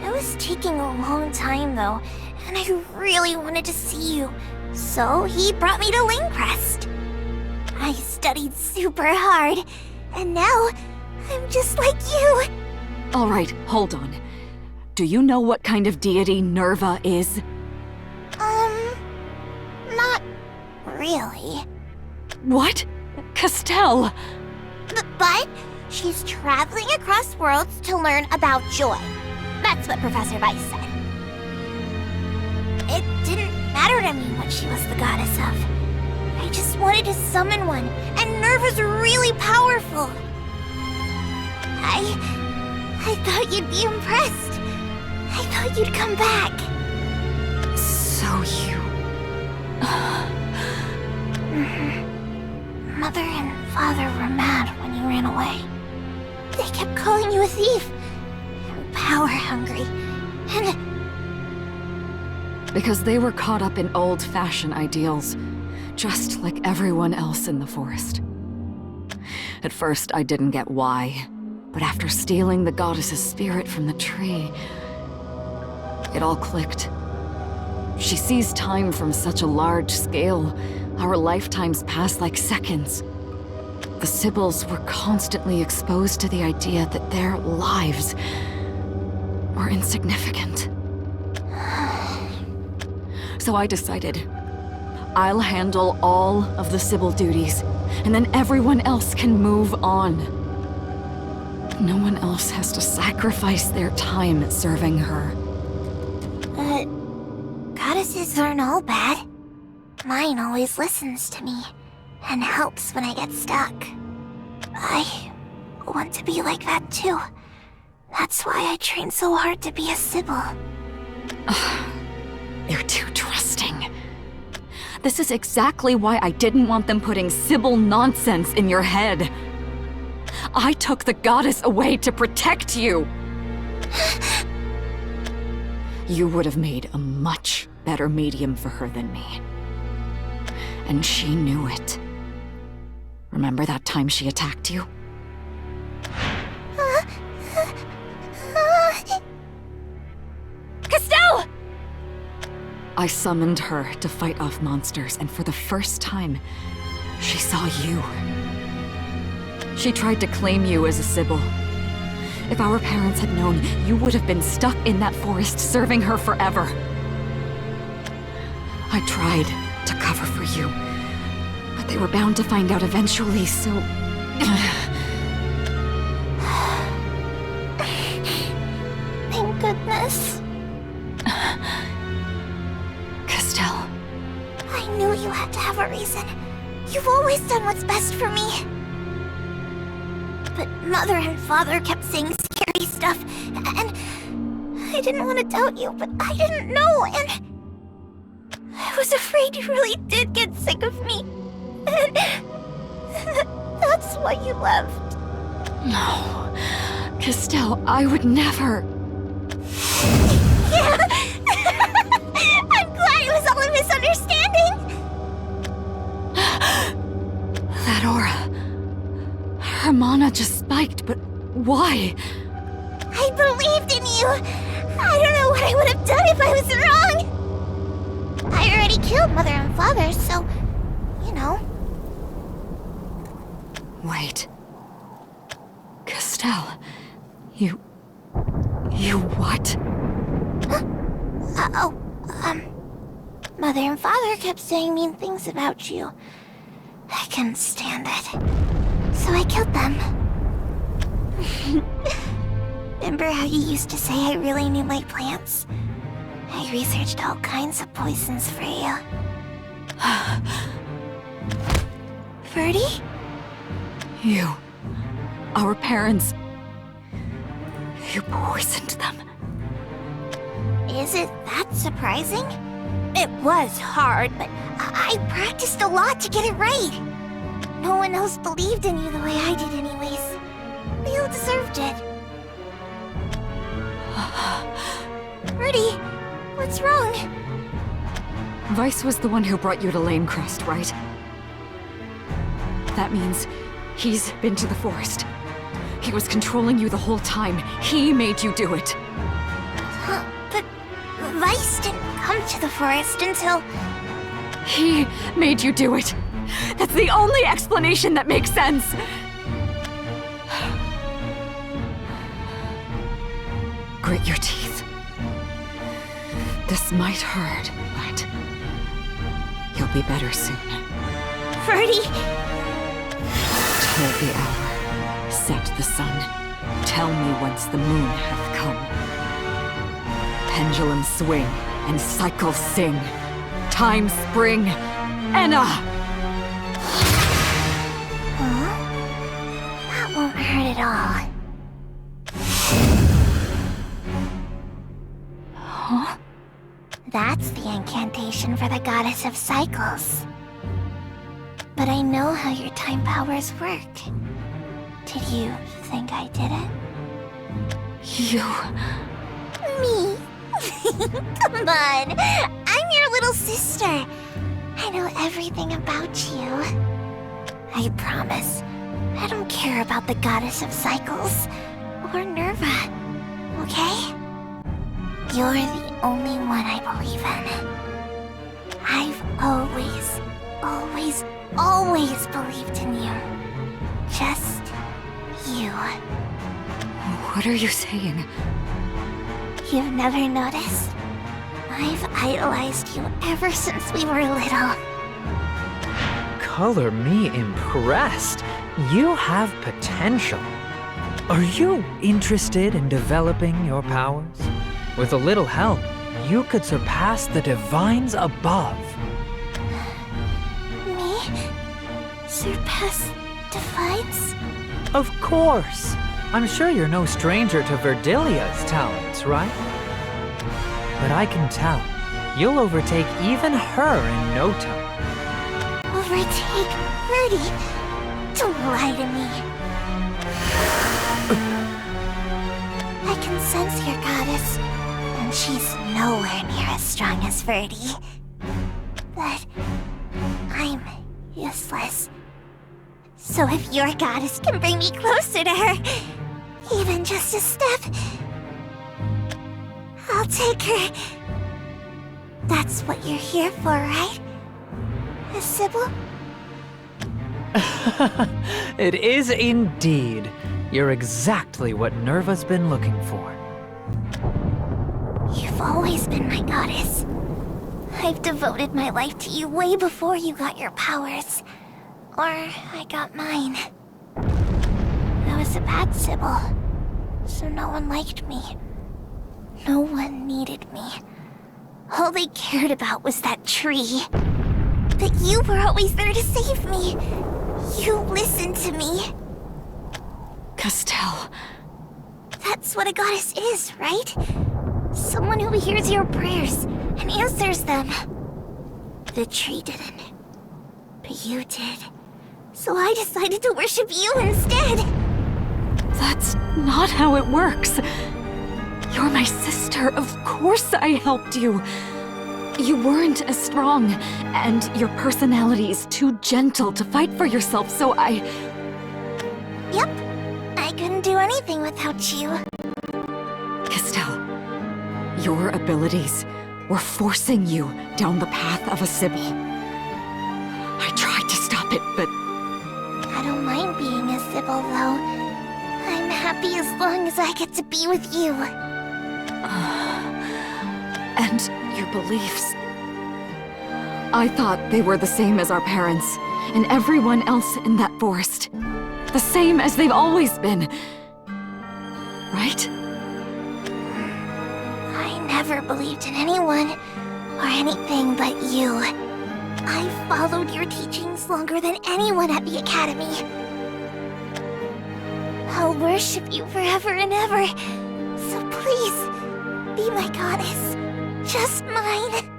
It was taking a long time though, and I really wanted to see you, So he brought me to Lainecrest. I studied super hard, and now I'm just like you. All right, hold on. Do you know what kind of deity Nerva is? Not really. What? Castell! But she's traveling across worlds to learn about joy. That's what Professor Weiss said. It didn't matter to me what she was the goddess of. I just wanted to summon one, and Nerva's really powerful. I thought you'd be impressed. I thought you'd come back. So you... Mother and Father were mad when you ran away. They kept calling you a thief, and power-hungry, and... Because they were caught up in old-fashioned ideals, just like everyone else in the forest. At first, I didn't get why, but after stealing the goddess's spirit from the tree, it all clicked. She sees time from such a large scale. Our lifetimes pass like seconds. The Sibyls were constantly exposed to the idea that their lives were insignificant. So I decided, I'll handle all of the Sibyl duties, and then everyone else can move on. No one else has to sacrifice their time serving her. Goddesses aren't all bad. Mine always listens to me, and helps when I get stuck. I want to be like that too. That's why I train so hard to be a Sibyl. You're too trusting. This is exactly why I didn't want them putting Sibyl nonsense in your head. I took the goddess away to protect you. You would have made a much better medium for her than me. And she knew it. Remember that time she attacked you? Castell! I summoned her to fight off monsters, and for the first time, she saw you. She tried to claim you as a Sibyl. If our parents had known, you would have been stuck in that forest serving her forever. I tried to cover for you, but they were bound to find out eventually, so... Thank goodness. Castell. I knew you had to have a reason. You've always done what's best for me. But Mother and Father kept saying scary stuff, and I didn't want to doubt you, but I didn't know, and I was afraid you really did get sick of me. And that's why you left. No. Castell, I would never... Yeah! I'm glad it was all a misunderstanding! That aura... Her mana just spiked, but why? I believed in you! I don't know what I would have done if I was wrong! I already killed Mother and Father, so... you know. Wait. Castell... You what? Mother and Father kept saying mean things about you. I couldn't stand it. So I killed them. Remember how you used to say I really knew my plants? I researched all kinds of poisons for you. Verdi? You... Our parents... You poisoned them. Is it that surprising? It was hard, but I practiced a lot to get it right. No one else believed in you the way I did anyways. You deserved it. Rudy, what's wrong? Weiss was the one who brought you to Lainecrest, right? That means he's been to the forest. He was controlling you the whole time. He made you do it. But Weiss didn't come to the forest until... He made you do it. That's the only explanation that makes sense. Grit your teeth. This might hurt, but you'll be better soon. Ferdy! Toll the hour, set the sun. Tell me whence the moon hath come. Pendulum swing and cycles sing. Time spring, Enna! Huh? That won't hurt at all. Huh? That's the incantation for the goddess of cycles. But I know how your time powers work. Did you think I did it? You... Me? Come on! I'm your little sister. I know everything about you. I promise, I don't care about the goddess of cycles or Nerva, okay? You're the only one I believe in. I've always believed in you. Just you. What are you saying? You've never noticed? I've idolized you ever since we were little. Color me impressed. You have potential. Are you interested in developing your powers? With a little help, you could surpass the divines above. Me? Surpass divines? Of course. I'm sure you're no stranger to Verdilia's talents, right? But I can tell, you'll overtake even her in no time. Overtake Verdi? Don't lie to me. I can sense your goddess, and she's nowhere near as strong as Verdi. But I'm useless. So if your goddess can bring me closer to her, even just a step, I'll take her. That's what you're here for, right? A Sybil? It is indeed. You're exactly what Nerva's been looking for. You've always been my goddess. I've devoted my life to you way before you got your powers. Or I got mine. I was a bad Sybil, so no one liked me. No one needed me. All they cared about was that tree. But you were always there to save me. You listened to me. Castell. That's what a goddess is, right? Someone who hears your prayers and answers them. The tree didn't, but you did. So I decided to worship you instead. That's not how it works. You're my sister. Of course I helped you. You weren't as strong, and your personality is too gentle to fight for yourself, so I... Yep. I couldn't do anything without you. Castell, your abilities were forcing you down the path of a Sybil. I tried to stop it, but... I don't mind being a Sybil, though. I'm happy as long as I get to be with you. And your beliefs. I thought they were the same as our parents, and everyone else in that forest. The same as they've always been. Right? I never believed in anyone or anything but you. I followed your teachings longer than anyone at the Academy. I'll worship you forever and ever. So please, be my goddess. Just mine.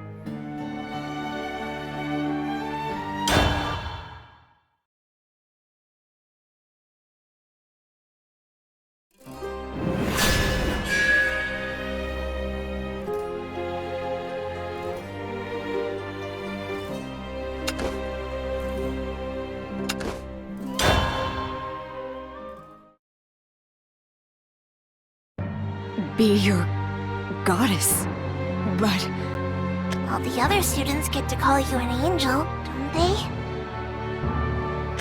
Be your goddess. But All the other students get to call you an angel, don't they?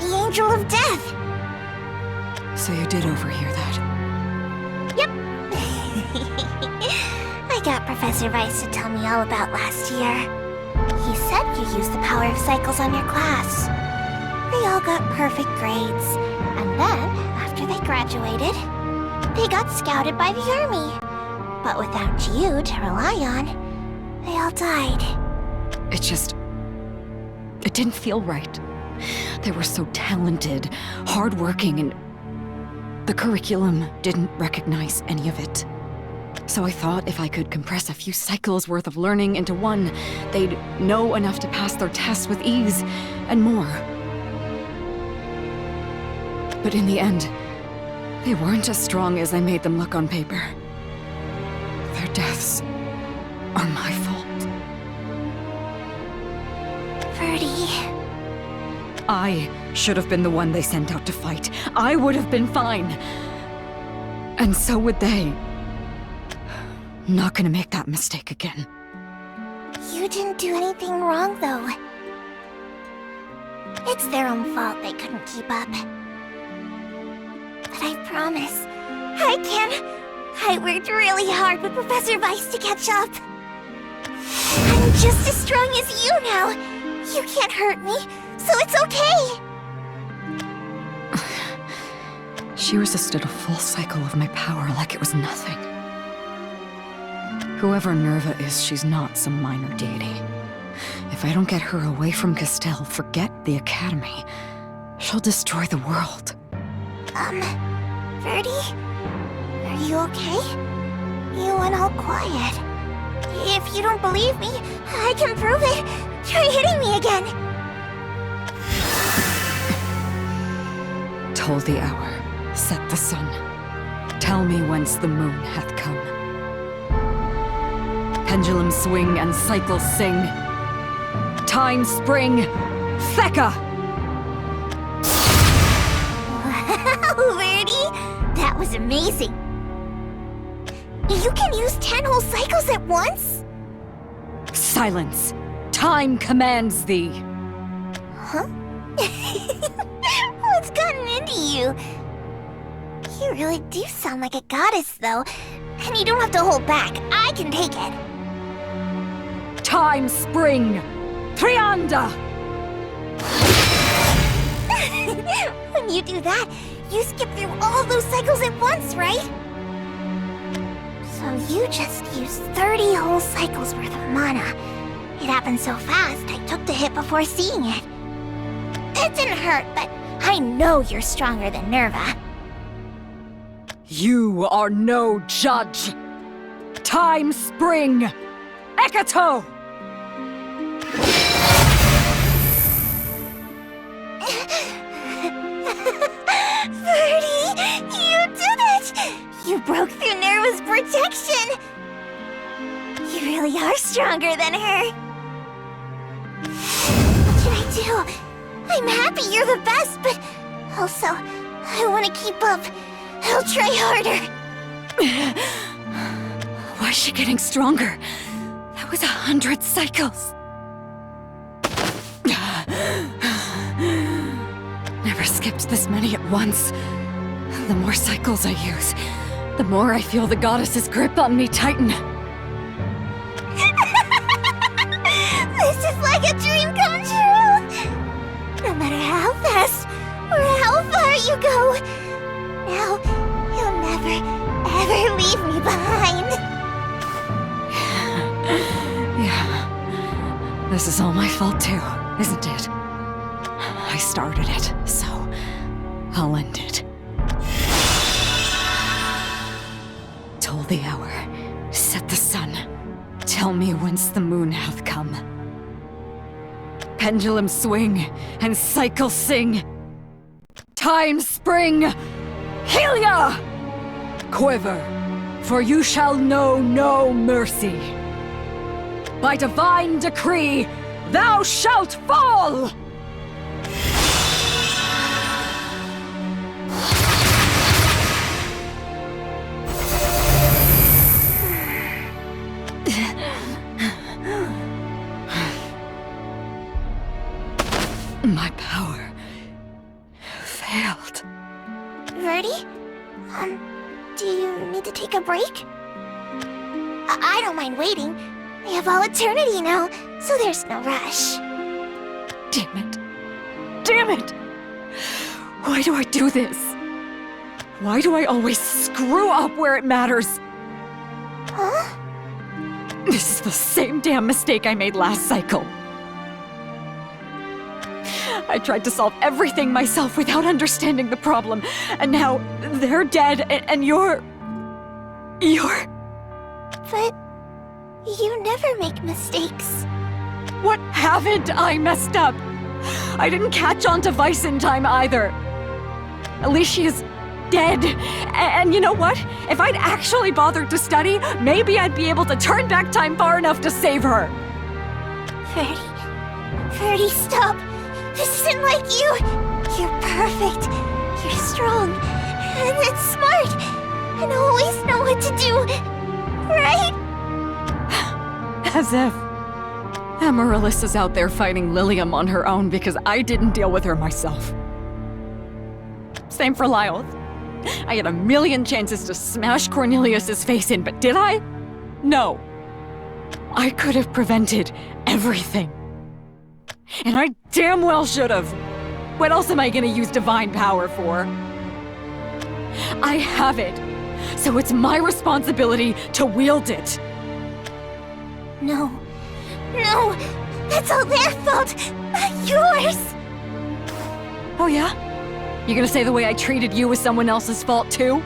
The Angel of Death! So you did overhear that? Yep. I got Professor Weiss to tell me all about last year. He said you used the power of cycles on your class. They all got perfect grades. And then, after they graduated, they got scouted by the army. But without you to rely on, they all died. It didn't feel right. They were so talented, hardworking, and the curriculum didn't recognize any of it. So I thought if I could compress a few cycles worth of learning into one, they'd know enough to pass their tests with ease and more. But in the end, they weren't as strong as I made them look on paper. Their deaths are my fault. Verdi. I should have been the one they sent out to fight. I would have been fine. And so would they. Not gonna make that mistake again. You didn't do anything wrong, though. It's their own fault they couldn't keep up. But I promise, I can. I worked really hard with Professor Weiss to catch up. I'm just as strong as you now. You can't hurt me, so it's okay. She resisted a full cycle of my power like it was nothing. Whoever Nerva is, she's not some minor deity. If I don't get her away from Castell, forget the Academy. She'll destroy the world. Verdi? Are you okay? You went all quiet. If you don't believe me, I can prove it. Try hitting me again. Toll the hour, set the sun. Tell me whence the moon hath come. Pendulum swing and cycle sing. Time spring, Theka! Wow, Verdi! That was amazing. You can use 10 whole cycles at once? Silence! Time commands thee! Huh? What's gotten into you? You really do sound like a goddess, though. And you don't have to hold back. I can take it. Time spring! Trianda! When you do that, you skip through all those cycles at once, right? So you just used 30 whole cycles worth of mana. It happened so fast, I took the hit before seeing it. It didn't hurt, but I know you're stronger than Nerva. You are no judge! Time spring! Ekato! Verdi! You did it! You broke through Nerva's protection! You really are stronger than her. What can I do? I'm happy you're the best, but also, I want to keep up. I'll try harder. Why is she getting stronger? That was 100 cycles. Never skipped this many at once. The more cycles I use, the more I feel the goddess's grip on me tighten. This is like a dream come true! No matter how fast or how far you go, now you'll never, ever leave me behind. Yeah. This is all my fault too, isn't it? I started it, so I'll end it. Toll the hour, set the sun. Tell me whence the moon hath come. Pendulum swing and cycle sing. Time spring, Helia! Quiver, for you shall know no mercy. By divine decree, thou shalt fall! Verdi? Do you need to take a break? I don't mind waiting. We have all eternity now, so there's no rush. Damn it. Damn it! Why do I do this? Why do I always screw up where it matters? Huh? This is the same damn mistake I made last cycle. I tried to solve everything myself without understanding the problem, and now they're dead, and you're... But you never make mistakes. What haven't I messed up? I didn't catch on to Vice in time either. Alicia's dead. And you know what? If I'd actually bothered to study, maybe I'd be able to turn back time far enough to save her. Verdi, stop. This isn't like you. You're perfect. You're strong. And smart. And always know what to do. Right? As if. Amaryllis is out there fighting Lilium on her own because I didn't deal with her myself. Same for Lyle. I had a million chances to smash Cornelius's face in, but did I? No. I could have prevented everything. And I damn well should have. What else am I gonna use divine power for? I have it, so it's my responsibility to wield it. No, that's all their fault, not yours. Oh yeah? You gonna say the way I treated you was someone else's fault too?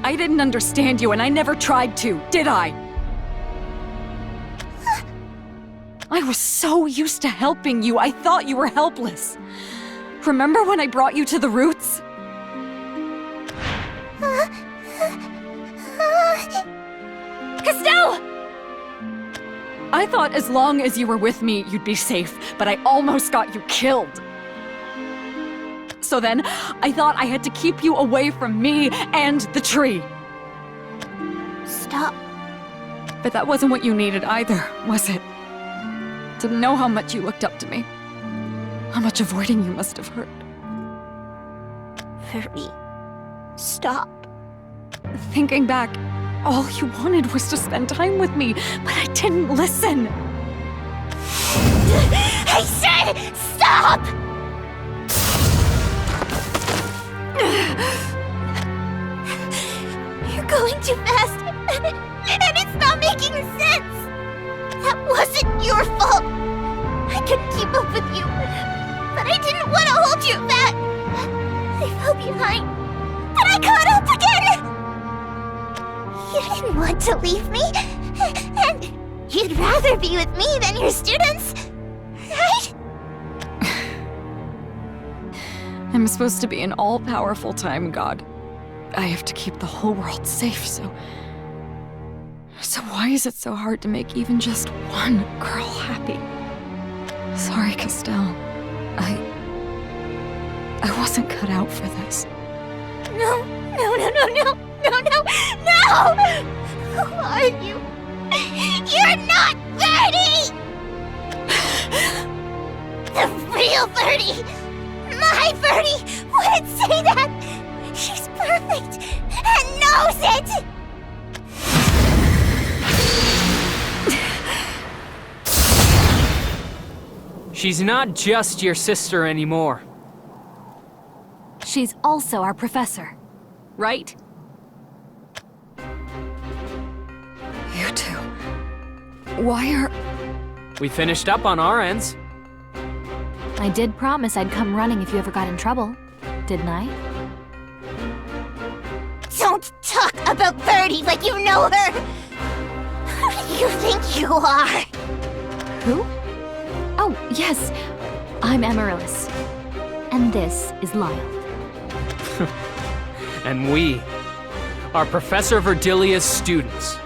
I didn't understand you and I never tried to, did I? I was so used to helping you, I thought you were helpless. Remember when I brought you to the Roots? Castell! I thought as long as you were with me, you'd be safe, but I almost got you killed. So then, I thought I had to keep you away from me and the tree. Stop. But that wasn't what you needed either, was it? Didn't know how much you looked up to me. How much avoiding you must have hurt. Verdi, stop. Thinking back, all you wanted was to spend time with me, but I didn't listen. I said stop! You're going too fast, and it's not making sense. That wasn't your fault. I couldn't keep up with you, but I didn't want to hold you back. I fell behind, but I caught up again. You didn't want to leave me, and you'd rather be with me than your students, right? I'm supposed to be an all-powerful time god. I have to keep the whole world safe, so why is it so hard to make even just one girl happy? Sorry, Castell. I wasn't cut out for this. No! Who are you? You're not Verdi! The real Verdi! My Verdi wouldn't say that! She's perfect and knows it! She's not just your sister anymore. She's also our professor, right? You two. Why are... We finished up on our ends. I did promise I'd come running if you ever got in trouble, didn't I? Don't talk about Verdi like you know her! Who do you think you are? Who? Oh, yes. I'm Amaryllis. And this is Lyle. And we are Professor Verdilia's students.